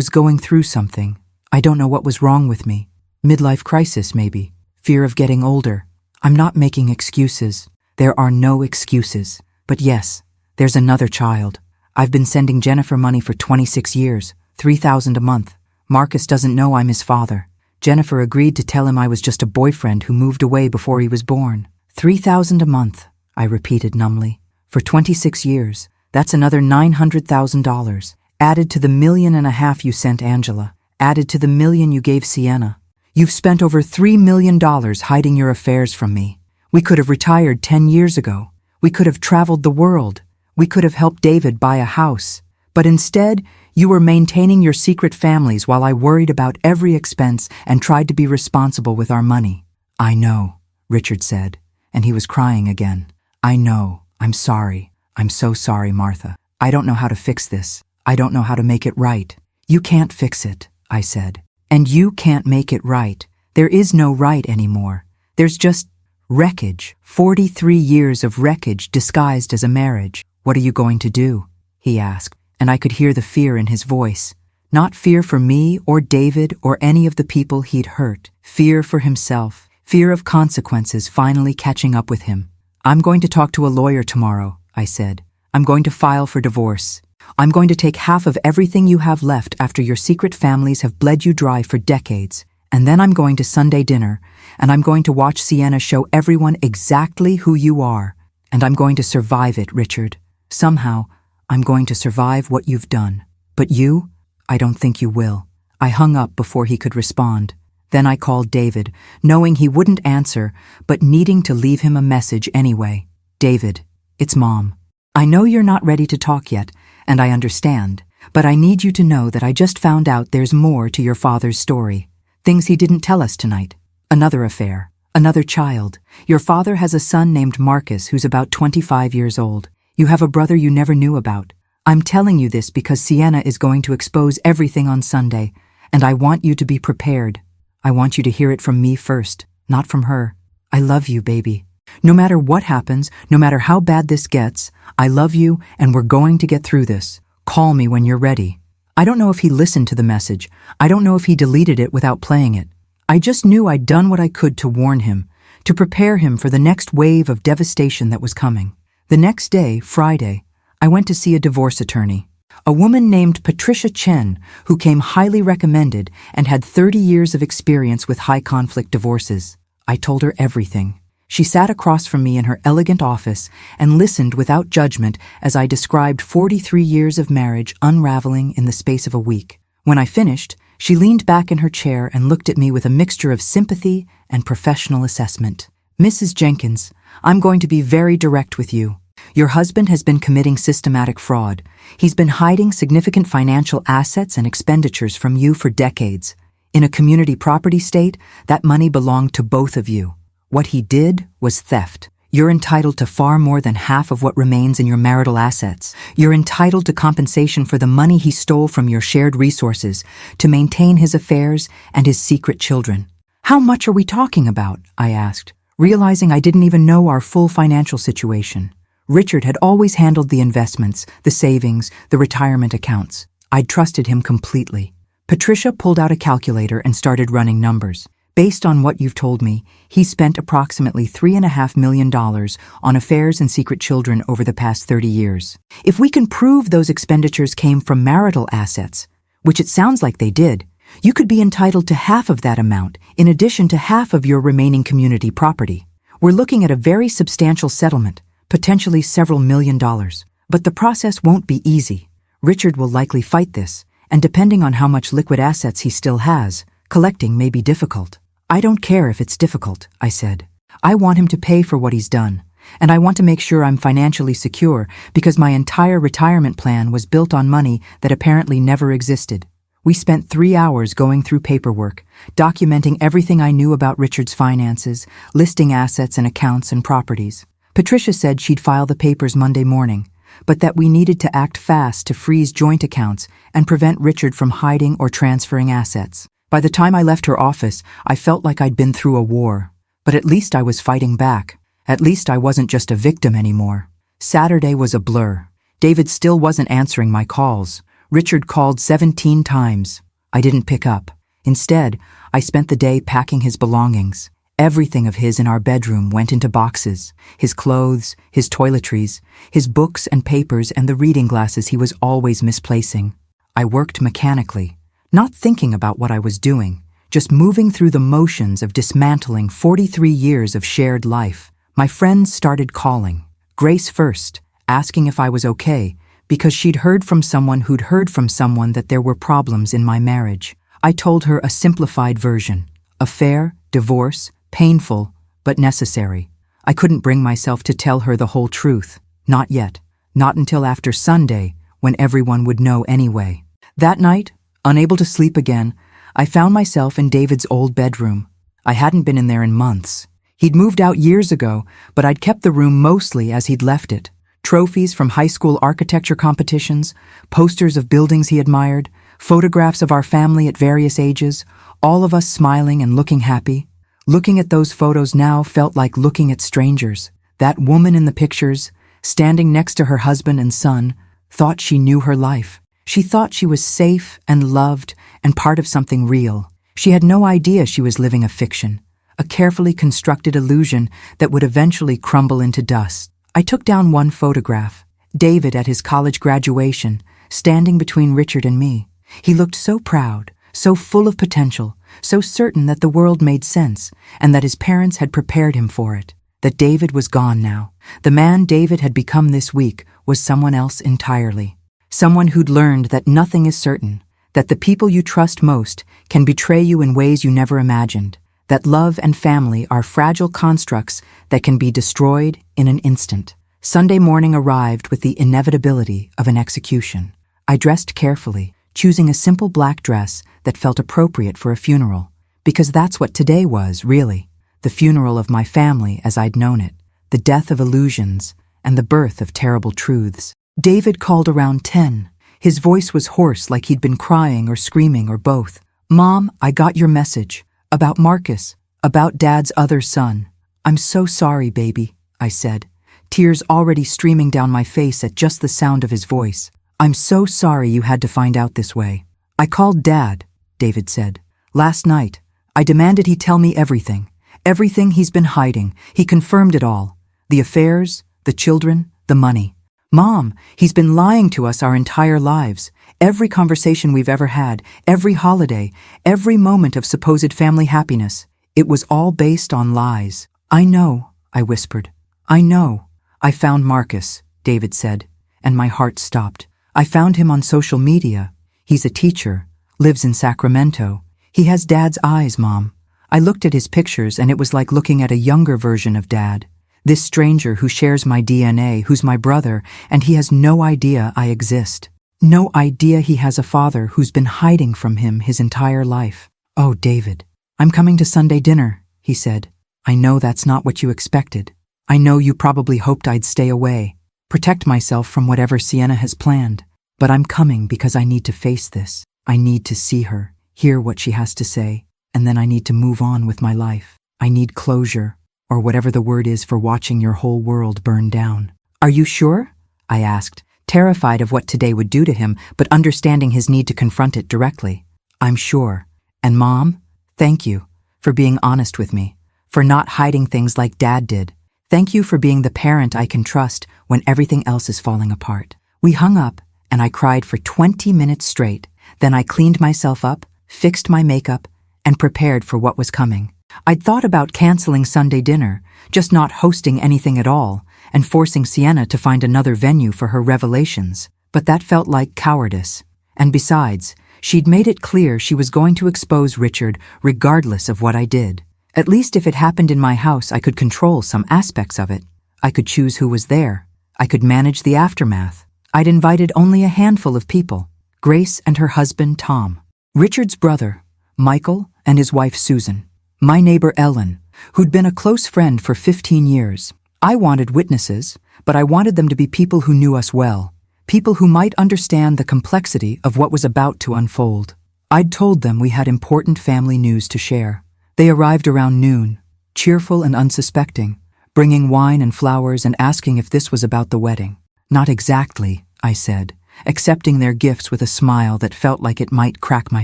going through something. I don't know what was wrong with me. Midlife crisis, maybe. Fear of getting older. I'm not making excuses. There are no excuses. But yes, there's another child. I've been sending Jennifer money for 26 years, $3,000 a month. Marcus doesn't know I'm his father. Jennifer agreed to tell him I was just a boyfriend who moved away before he was born. $3,000 a month, I repeated numbly. For 26 years, that's another $900,000, added to the $1.5 million you sent Angela, added to the $1 million you gave Sienna. You've spent over $3 million hiding your affairs from me. We could have retired 10 years ago. We could have traveled the world. We could have helped David buy a house. But instead, you were maintaining your secret families while I worried about every expense and tried to be responsible with our money. I know, Richard said, and he was crying again. I know. I'm sorry. I'm so sorry, Martha. I don't know how to fix this. I don't know how to make it right. You can't fix it, I said. And you can't make it right. There is no right anymore. There's just wreckage. 43 years of wreckage disguised as a marriage. What are you going to do? He asked. And I could hear the fear in his voice. Not fear for me or David or any of the people he'd hurt. Fear for himself. Fear of consequences finally catching up with him. I'm going to talk to a lawyer tomorrow, I said. I'm going to file for divorce. I'm going to take half of everything you have left after your secret families have bled you dry for decades. And then I'm going to Sunday dinner, and I'm going to watch Sienna show everyone exactly who you are. And I'm going to survive it, Richard. Somehow, I'm going to survive what you've done. But you? I don't think you will. I hung up before he could respond. Then I called David, knowing he wouldn't answer, but needing to leave him a message anyway. David, it's Mom. I know you're not ready to talk yet, and I understand, but I need you to know that I just found out there's more to your father's story. Things he didn't tell us tonight. Another affair. Another child. Your father has a son named Marcus who's about 25 years old. You have a brother you never knew about. I'm telling you this because Sienna is going to expose everything on Sunday, and I want you to be prepared. I want you to hear it from me first, not from her. I love you, baby. No matter what happens, no matter how bad this gets, I love you and we're going to get through this. Call me when you're ready. I don't know if he listened to the message. I don't know if he deleted it without playing it. I just knew I'd done what I could to warn him, to prepare him for the next wave of devastation that was coming. The next day, Friday, I went to see a divorce attorney, a woman named Patricia Chen, who came highly recommended and had 30 years of experience with high-conflict divorces. I told her everything. She sat across from me in her elegant office and listened without judgment as I described 43 years of marriage unraveling in the space of a week. When I finished, she leaned back in her chair and looked at me with a mixture of sympathy and professional assessment. Mrs. Jenkins, I'm going to be very direct with you. Your husband has been committing systematic fraud. He's been hiding significant financial assets and expenditures from you for decades. In a community property state, that money belonged to both of you. What he did was theft. You're entitled to far more than half of what remains in your marital assets. You're entitled to compensation for the money he stole from your shared resources to maintain his affairs and his secret children. How much are we talking about? I asked, realizing I didn't even know our full financial situation. Richard had always handled the investments, the savings, the retirement accounts. I'd trusted him completely. Patricia pulled out a calculator and started running numbers. Based on what you've told me, he spent approximately $3.5 million on affairs and secret children over the past 30 years. If we can prove those expenditures came from marital assets, which it sounds like they did, you could be entitled to half of that amount, in addition to half of your remaining community property. We're looking at a very substantial settlement, potentially several $1,000,000. But the process won't be easy. Richard will likely fight this, and depending on how much liquid assets he still has, collecting may be difficult. I don't care if it's difficult, I said. I want him to pay for what he's done, and I want to make sure I'm financially secure because my entire retirement plan was built on money that apparently never existed. We spent 3 hours going through paperwork, documenting everything I knew about Richard's finances, listing assets and accounts and properties. Patricia said she'd file the papers Monday morning, but that we needed to act fast to freeze joint accounts and prevent Richard from hiding or transferring assets. By the time I left her office, I felt like I'd been through a war. But at least I was fighting back. At least I wasn't just a victim anymore. Saturday was a blur. David still wasn't answering my calls. Richard called 17 times. I didn't pick up. Instead, I spent the day packing his belongings. Everything of his in our bedroom went into boxes. His clothes, his toiletries, his books and papers, and the reading glasses he was always misplacing. I worked mechanically, not thinking about what I was doing, just moving through the motions of dismantling 43 years of shared life. My friends started calling. Grace first, asking if I was okay, because she'd heard from someone who'd heard from someone that there were problems in my marriage. I told her a simplified version. Affair, divorce, painful, but necessary. I couldn't bring myself to tell her the whole truth. Not yet. Not until after Sunday, when everyone would know anyway. That night, unable to sleep again, I found myself in David's old bedroom. I hadn't been in there in months. He'd moved out years ago, but I'd kept the room mostly as he'd left it. Trophies from high school architecture competitions, posters of buildings he admired, photographs of our family at various ages, all of us smiling and looking happy. Looking at those photos now felt like looking at strangers. That woman in the pictures, standing next to her husband and son, thought she knew her life. She thought she was safe and loved and part of something real. She had no idea she was living a fiction, a carefully constructed illusion that would eventually crumble into dust. I took down one photograph, David at his college graduation, standing between Richard and me. He looked so proud, so full of potential, so certain that the world made sense and that his parents had prepared him for it. That David was gone now. The man David had become this week was someone else entirely. Someone who'd learned that nothing is certain, that the people you trust most can betray you in ways you never imagined, that love and family are fragile constructs that can be destroyed in an instant. Sunday morning arrived with the inevitability of an execution. I dressed carefully, choosing a simple black dress that felt appropriate for a funeral, because that's what today was, really. The funeral of my family as I'd known it, the death of illusions, and the birth of terrible truths. David called around 10. His voice was hoarse, like he'd been crying or screaming or both. "Mom, I got your message. About Marcus. About Dad's other son. I'm so sorry, baby," I said, tears already streaming down my face at just the sound of his voice. "I'm so sorry you had to find out this way." "I called Dad," David said. "Last night. I demanded he tell me everything. Everything he's been hiding. He confirmed it all. The affairs, the children, the money. Mom, he's been lying to us our entire lives. Every conversation we've ever had, every holiday, every moment of supposed family happiness. It was all based on lies." "I know," I whispered. "I know. I found Marcus," David said, and my heart stopped. "I found him on social media. He's a teacher, lives in Sacramento. He has Dad's eyes, Mom." I looked at his pictures and it was like looking at a younger version of Dad. This stranger who shares my DNA, who's my brother, and he has no idea I exist. No idea he has a father who's been hiding from him his entire life. "Oh, David, I'm coming to Sunday dinner," he said. "I know that's not what you expected. I know you probably hoped I'd stay away, protect myself from whatever Sienna has planned. But I'm coming because I need to face this. I need to see her, hear what she has to say, and then I need to move on with my life. I need closure, or whatever the word is for watching your whole world burn down." "Are you sure?" I asked, terrified of what today would do to him, but understanding his need to confront it directly. "I'm sure. And Mom, thank you for being honest with me, for not hiding things like Dad did. Thank you for being the parent I can trust when everything else is falling apart." We hung up, and I cried for 20 minutes straight. Then I cleaned myself up, fixed my makeup, and prepared for what was coming. I'd thought about canceling Sunday dinner, just not hosting anything at all, and forcing Sienna to find another venue for her revelations. But that felt like cowardice. And besides, she'd made it clear she was going to expose Richard regardless of what I did. At least if it happened in my house, I could control some aspects of it. I could choose who was there. I could manage the aftermath. I'd invited only a handful of people: Grace and her husband, Tom, Richard's brother, Michael, and his wife, Susan, my neighbor, Ellen, who'd been a close friend for 15 years. I wanted witnesses, but I wanted them to be people who knew us well, people who might understand the complexity of what was about to unfold. I'd told them we had important family news to share. They arrived around noon, cheerful and unsuspecting, bringing wine and flowers and asking if this was about the wedding. "Not exactly," I said, accepting their gifts with a smile that felt like it might crack my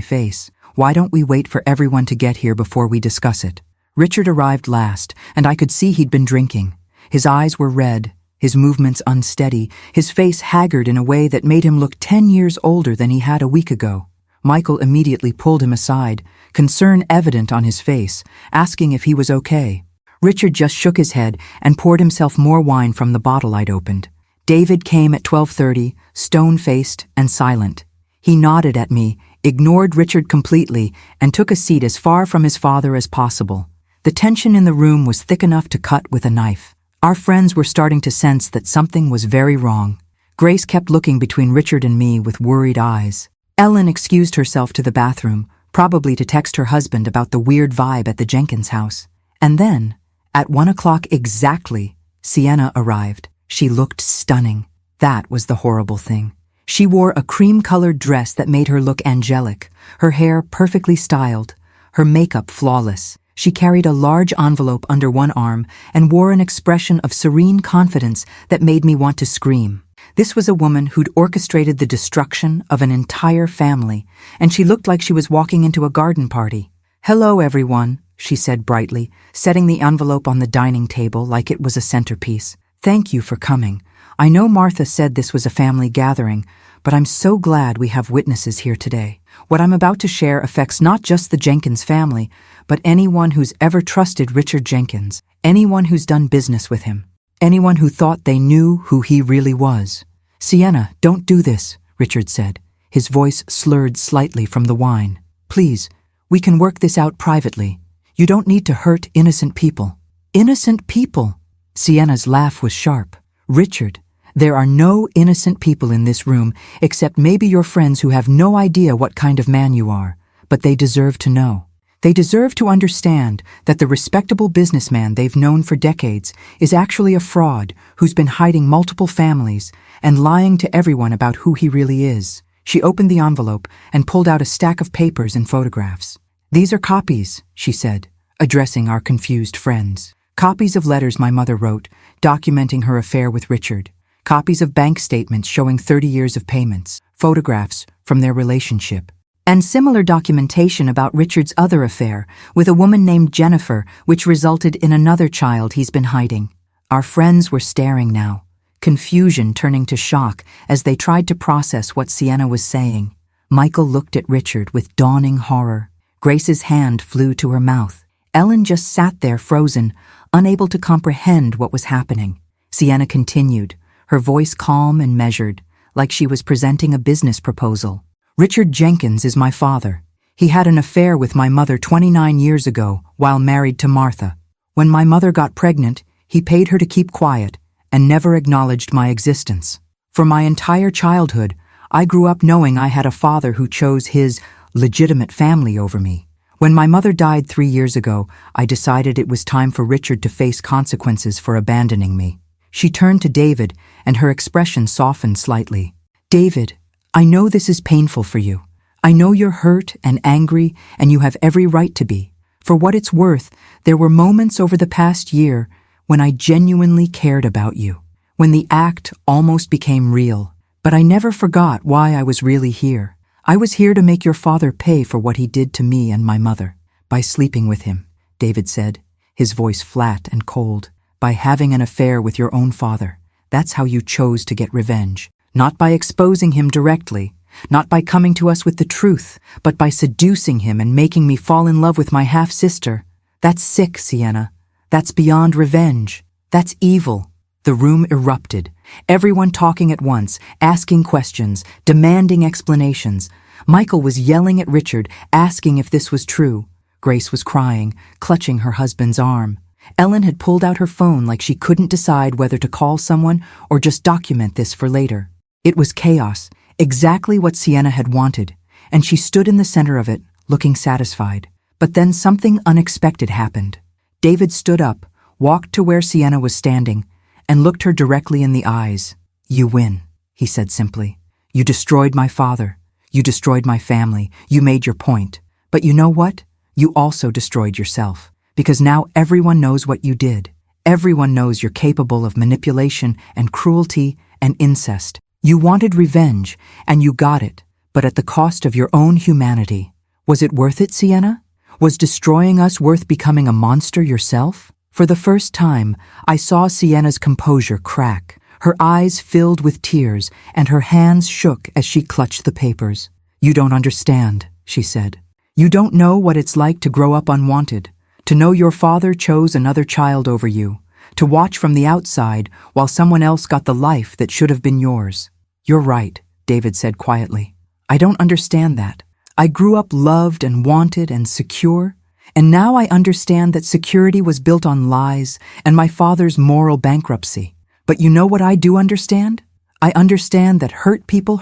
face. "Why don't we wait for everyone to get here before we discuss it?" Richard arrived last, and I could see he'd been drinking. His eyes were red, his movements unsteady, his face haggard in a way that made him look 10 years older than he had a week ago. Michael immediately pulled him aside, concern evident on his face, asking if he was okay. Richard just shook his head and poured himself more wine from the bottle I'd opened. David came at 12:30, stone-faced and silent. He nodded at me, ignored Richard completely, and took a seat as far from his father as possible. The tension in the room was thick enough to cut with a knife. Our friends were starting to sense that something was very wrong. Grace kept looking between Richard and me with worried eyes. Ellen excused herself to the bathroom, probably to text her husband about the weird vibe at the Jenkins house. And then, at 1 o'clock exactly, Sienna arrived. She looked stunning. That was the horrible thing. She wore a cream-colored dress that made her look angelic, her hair perfectly styled, her makeup flawless. She carried a large envelope under one arm and wore an expression of serene confidence that made me want to scream. This was a woman who'd orchestrated the destruction of an entire family, and she looked like she was walking into a garden party. "Hello, everyone," she said brightly, setting the envelope on the dining table like it was a centerpiece. "Thank you for coming. I know Martha said this was a family gathering, but I'm so glad we have witnesses here today. What I'm about to share affects not just the Jenkins family, but anyone who's ever trusted Richard Jenkins, anyone who's done business with him, anyone who thought they knew who he really was." "Sienna, don't do this," Richard said, His voice slurred slightly from the wine. "Please, we can work this out privately. You don't need to hurt innocent people." "Innocent people?" Sienna's laugh was sharp. "Richard, there are no innocent people in this room except maybe your friends who have no idea what kind of man you are, but they deserve to know. They deserve to understand that the respectable businessman they've known for decades is actually a fraud who's been hiding multiple families and lying to everyone about who he really is." She opened the envelope and pulled out a stack of papers and photographs. "These are copies," she said, addressing our confused friends. "Copies of letters my mother wrote, documenting her affair with Richard. Copies of bank statements showing 30 years of payments. Photographs from their relationship. And similar documentation about Richard's other affair with a woman named Jennifer, which resulted in another child he's been hiding." Our friends were staring now, confusion turning to shock as they tried to process what Sienna was saying. Michael looked at Richard with dawning horror. Grace's hand flew to her mouth. Ellen just sat there frozen, unable to comprehend what was happening. Sienna continued, her voice calm and measured, like she was presenting a business proposal. "Richard Jenkins is my father. He had an affair with my mother 29 years ago while married to Martha. When my mother got pregnant, he paid her to keep quiet and never acknowledged my existence. For my entire childhood, I grew up knowing I had a father who chose his legitimate family over me. When my mother died 3 years ago, I decided it was time for Richard to face consequences for abandoning me." She turned to David, and her expression softened slightly. "David, I know this is painful for you. I know you're hurt and angry, and you have every right to be. For what it's worth, there were moments over the past year when I genuinely cared about you, when the act almost became real. But I never forgot why I was really here. I was here to make your father pay for what he did to me and my mother. By sleeping with him," David said, his voice flat and cold. "By having an affair with your own father. That's how you chose to get revenge. Not by exposing him directly, not by coming to us with the truth, but by seducing him and making me fall in love with my half-sister. That's sick, Sienna. That's beyond revenge. That's evil." The room erupted, everyone talking at once, asking questions, demanding explanations. Michael was yelling at Richard, asking if this was true. Grace was crying, clutching her husband's arm. Ellen had pulled out her phone like she couldn't decide whether to call someone or just document this for later. It was chaos, exactly what Sienna had wanted, and she stood in the center of it, looking satisfied. But then something unexpected happened. David stood up, walked to where Sienna was standing, and looked her directly in the eyes. "You win," he said simply. "You destroyed my father. You destroyed my family. You made your point. But you know what? You also destroyed yourself. Because now everyone knows what you did. Everyone knows you're capable of manipulation and cruelty and incest. You wanted revenge, and you got it, but at the cost of your own humanity. Was it worth it, Sienna? Was destroying us worth becoming a monster yourself?" For the first time, I saw Sienna's composure crack. Her eyes filled with tears, and her hands shook as she clutched the papers. "You don't understand," she said. "You don't know what it's like to grow up unwanted, to know your father chose another child over you, to watch from the outside while someone else got the life that should have been yours." "You're right," David said quietly. "I don't understand that. I grew up loved and wanted and secure, and now I understand that security was built on lies and my father's moral bankruptcy. But you know what I do understand? I understand that hurt people,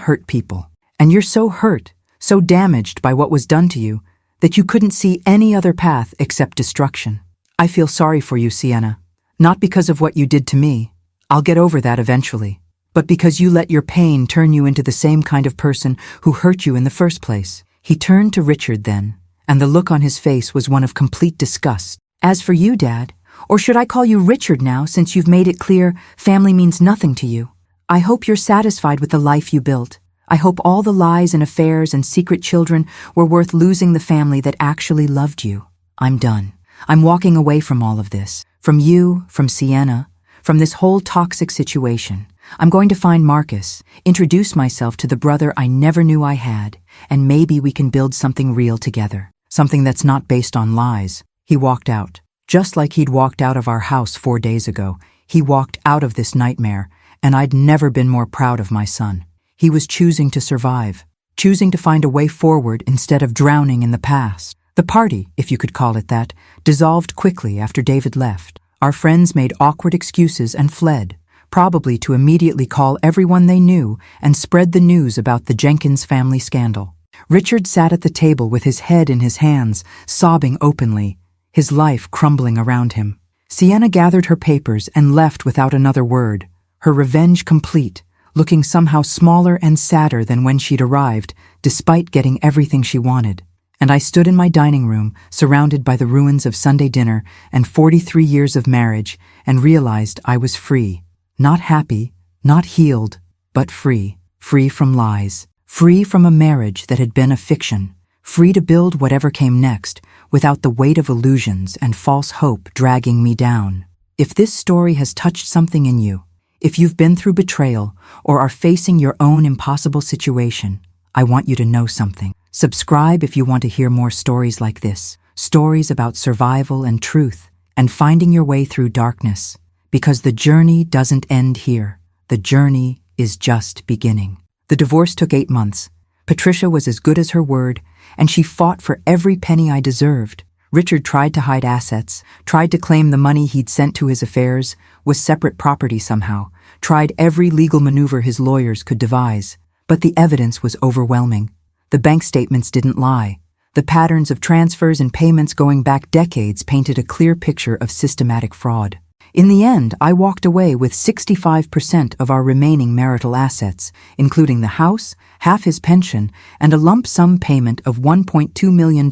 and you're so hurt, so damaged by what was done to you, that you couldn't see any other path except destruction. I feel sorry for you, Sienna, not because of what you did to me. I'll get over that eventually. But because you let your pain turn you into the same kind of person who hurt you in the first place." He turned to Richard then, and the look on his face was one of complete disgust. "As for you, Dad, or should I call you Richard now since you've made it clear family means nothing to you? I hope you're satisfied with the life you built. I hope all the lies and affairs and secret children were worth losing the family that actually loved you. I'm done. I'm walking away from all of this. From you, from Sienna, from this whole toxic situation. I'm going to find Marcus, introduce myself to the brother I never knew I had, and maybe we can build something real together. Something that's not based on lies." He walked out. Just like he'd walked out of our house 4 days ago, he walked out of this nightmare, and I'd never been more proud of my son. He was choosing to survive. choosing to find a way forward instead of drowning in the past. The party, if you could call it that, dissolved quickly after David left. Our friends made awkward excuses and fled, probably to immediately call everyone they knew and spread the news about the Jenkins family scandal. Richard sat at the table with his head in his hands, sobbing openly, his life crumbling around him. Sienna gathered her papers and left without another word, her revenge complete, looking somehow smaller and sadder than when she'd arrived, despite getting everything she wanted. And I stood in my dining room, surrounded by the ruins of Sunday dinner and 43 years of marriage, and realized I was free. Not happy, not healed, but free. Free from lies. Free from a marriage that had been a fiction. Free to build whatever came next, without the weight of illusions and false hope dragging me down. If this story has touched something in you, if you've been through betrayal or are facing your own impossible situation, I want you to know something. Subscribe if you want to hear more stories like this, stories about survival and truth, and finding your way through darkness, because the journey doesn't end here. The journey is just beginning. The divorce took 8 months. Patricia was as good as her word, and she fought for every penny I deserved. Richard tried to hide assets, tried to claim the money he'd sent to his affairs was separate property somehow, tried every legal maneuver his lawyers could devise, but the evidence was overwhelming. The bank statements didn't lie. The patterns of transfers and payments going back decades painted a clear picture of systematic fraud. In the end, I walked away with 65% of our remaining marital assets, including the house, half his pension, and a lump sum payment of $1.2 million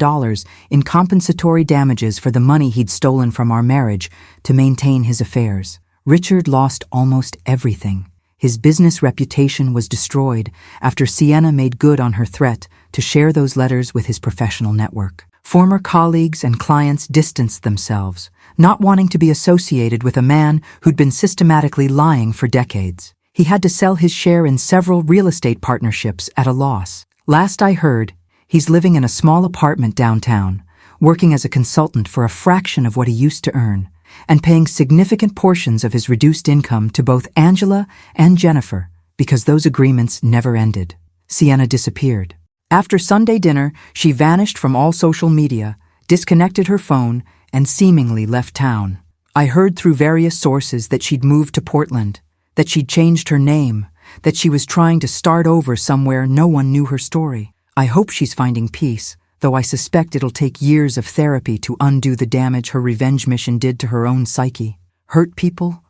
in compensatory damages for the money he'd stolen from our marriage to maintain his affairs. Richard lost almost everything. His business reputation was destroyed after Sienna made good on her threat to share those letters with his professional network. Former colleagues and clients distanced themselves, not wanting to be associated with a man who'd been systematically lying for decades. He had to sell his share in several real estate partnerships at a loss. Last I heard, he's living in a small apartment downtown, working as a consultant for a fraction of what he used to earn, and paying significant portions of his reduced income to both Angela and Jennifer, because those agreements never ended. Sienna disappeared. After Sunday dinner, she vanished from all social media, disconnected her phone, and seemingly left town. I heard through various sources that she'd moved to Portland, that she'd changed her name, that she was trying to start over somewhere no one knew her story. I hope she's finding peace, though I suspect it'll take years of therapy to undo the damage her revenge mission did to her own psyche. Hurt people,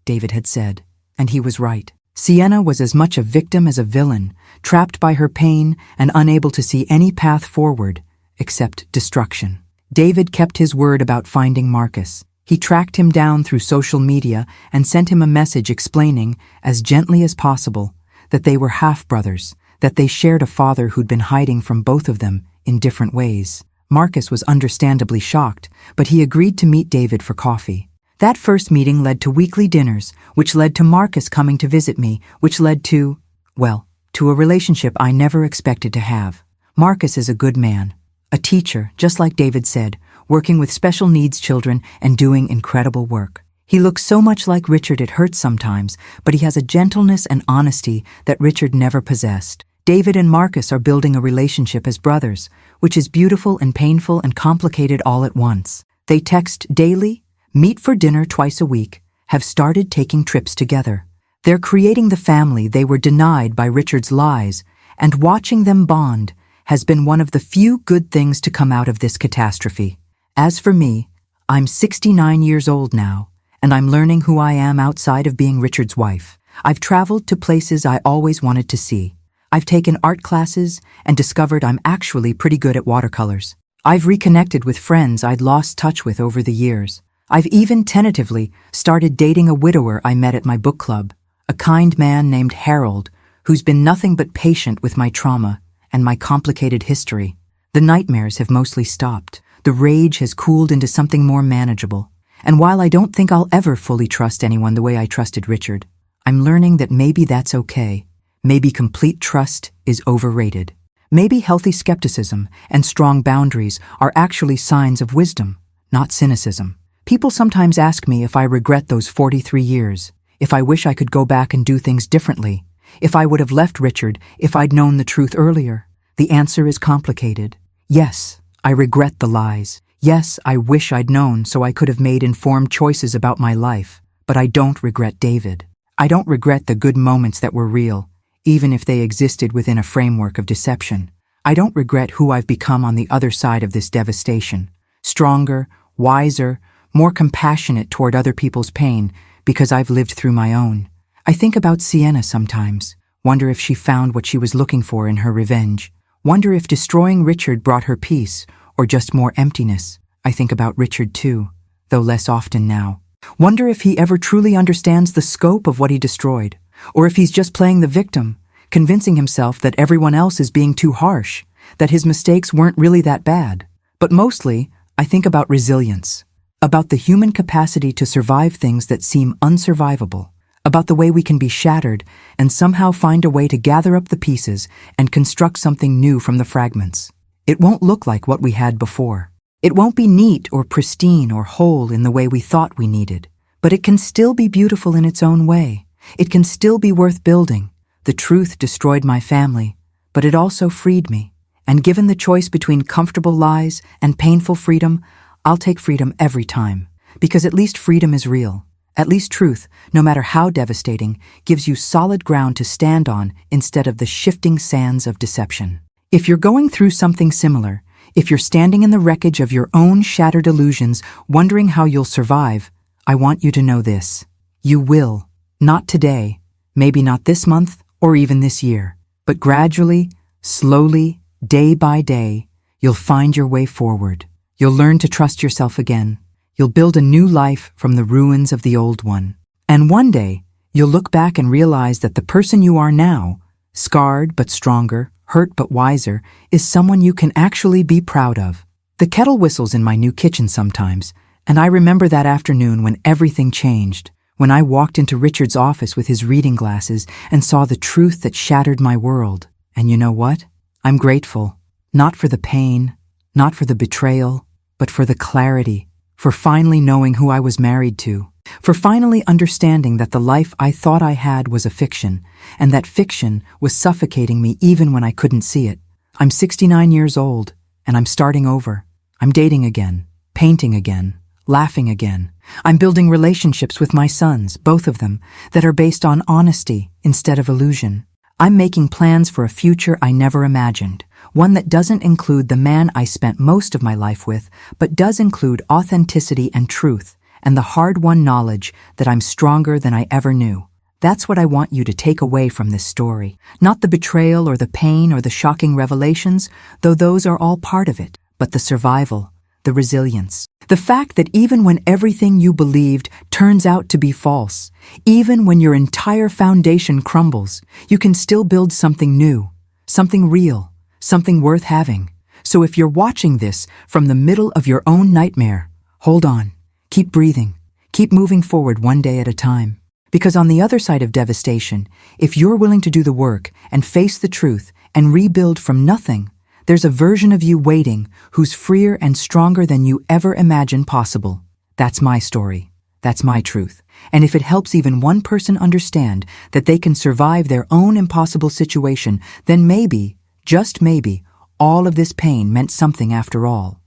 David had said, and he was right. Sienna was as much a victim as a villain, trapped by her pain and unable to see any path forward, except destruction. David kept his word about finding Marcus. He tracked him down through social media and sent him a message explaining, as gently as possible, that they were half-brothers, that they shared a father who'd been hiding from both of them in different ways. Marcus was understandably shocked, but he agreed to meet David for coffee. That first meeting led to weekly dinners, which led to Marcus coming to visit me, which led to, well, to a relationship I never expected to have. Marcus is a good man, a teacher, just like David said, working with special needs children and doing incredible work. He looks so much like Richard it hurts sometimes, but he has a gentleness and honesty that Richard never possessed. David and Marcus are building a relationship as brothers, which is beautiful and painful and complicated all at once. They text daily, meet for dinner twice a week, have started taking trips together. They're creating the family they were denied by Richard's lies, and watching them bond has been one of the few good things to come out of this catastrophe. As for me, I'm 69 years old now, and I'm learning who I am outside of being Richard's wife. I've traveled to places I always wanted to see. I've taken art classes and discovered I'm actually pretty good at watercolors. I've reconnected with friends I'd lost touch with over the years. I've even tentatively started dating a widower I met at my book club, a kind man named Harold, who's been nothing but patient with my trauma and my complicated history. The nightmares have mostly stopped. The rage has cooled into something more manageable. And while I don't think I'll ever fully trust anyone the way I trusted Richard, I'm learning that maybe that's okay. Maybe complete trust is overrated. Maybe healthy skepticism and strong boundaries are actually signs of wisdom, not cynicism. People sometimes ask me if I regret those 43 years, if I wish I could go back and do things differently, If I would have left Richard, if I'd known the truth earlier? The answer is complicated. Yes, I regret the lies. Yes, I wish I'd known so I could have made informed choices about my life. But I don't regret David. I don't regret the good moments that were real, even if they existed within a framework of deception. I don't regret who I've become on the other side of this devastation. Stronger, wiser, more compassionate toward other people's pain because I've lived through my own. I think about Sienna sometimes, wonder if she found what she was looking for in her revenge. Wonder if destroying Richard brought her peace or just more emptiness. I think about Richard too, though less often now. Wonder if he ever truly understands the scope of what he destroyed, or if he's just playing the victim, convincing himself that everyone else is being too harsh, that his mistakes weren't really that bad. But mostly, I think about resilience, about the human capacity to survive things that seem unsurvivable, about the way we can be shattered and somehow find a way to gather up the pieces and construct something new from the fragments. It won't look like what we had before. It won't be neat or pristine or whole in the way we thought we needed, but it can still be beautiful in its own way. It can still be worth building. The truth destroyed my family, but it also freed me. And given the choice between comfortable lies and painful freedom, I'll take freedom every time. Because at least freedom is real. At least truth, no matter how devastating, gives you solid ground to stand on instead of the shifting sands of deception. If you're going through something similar, if you're standing in the wreckage of your own shattered illusions, wondering how you'll survive, I want you to know this. You will. Not today, maybe not this month or even this year, but gradually, slowly, day by day, you'll find your way forward. You'll learn to trust yourself again. You'll build a new life from the ruins of the old one. And one day, you'll look back and realize that the person you are now, scarred but stronger, hurt but wiser, is someone you can actually be proud of. The kettle whistles in my new kitchen sometimes, and I remember that afternoon when everything changed, when I walked into Richard's office with his reading glasses and saw the truth that shattered my world. And you know what? I'm grateful, not for the pain, not for the betrayal, but for the clarity, for finally knowing who I was married to, for finally understanding that the life I thought I had was a fiction, and that fiction was suffocating me even when I couldn't see it. I'm 69 years old, and I'm starting over. I'm dating again, painting again, laughing again. I'm building relationships with my sons, both of them, that are based on honesty instead of illusion. I'm making plans for a future I never imagined, one that doesn't include the man I spent most of my life with, but does include authenticity and truth, and the hard-won knowledge that I'm stronger than I ever knew. That's what I want you to take away from this story. Not the betrayal or the pain or the shocking revelations, though those are all part of it, but the survival, the resilience. The fact that even when everything you believed turns out to be false, even when your entire foundation crumbles, you can still build something new, something real, something worth having. So if you're watching this from the middle of your own nightmare, hold on, keep breathing, keep moving forward one day at a time. Because on the other side of devastation, if you're willing to do the work and face the truth and rebuild from nothing, there's a version of you waiting who's freer and stronger than you ever imagined possible. That's my story. That's my truth. And if it helps even one person understand that they can survive their own impossible situation, then maybe, just maybe, all of this pain meant something after all.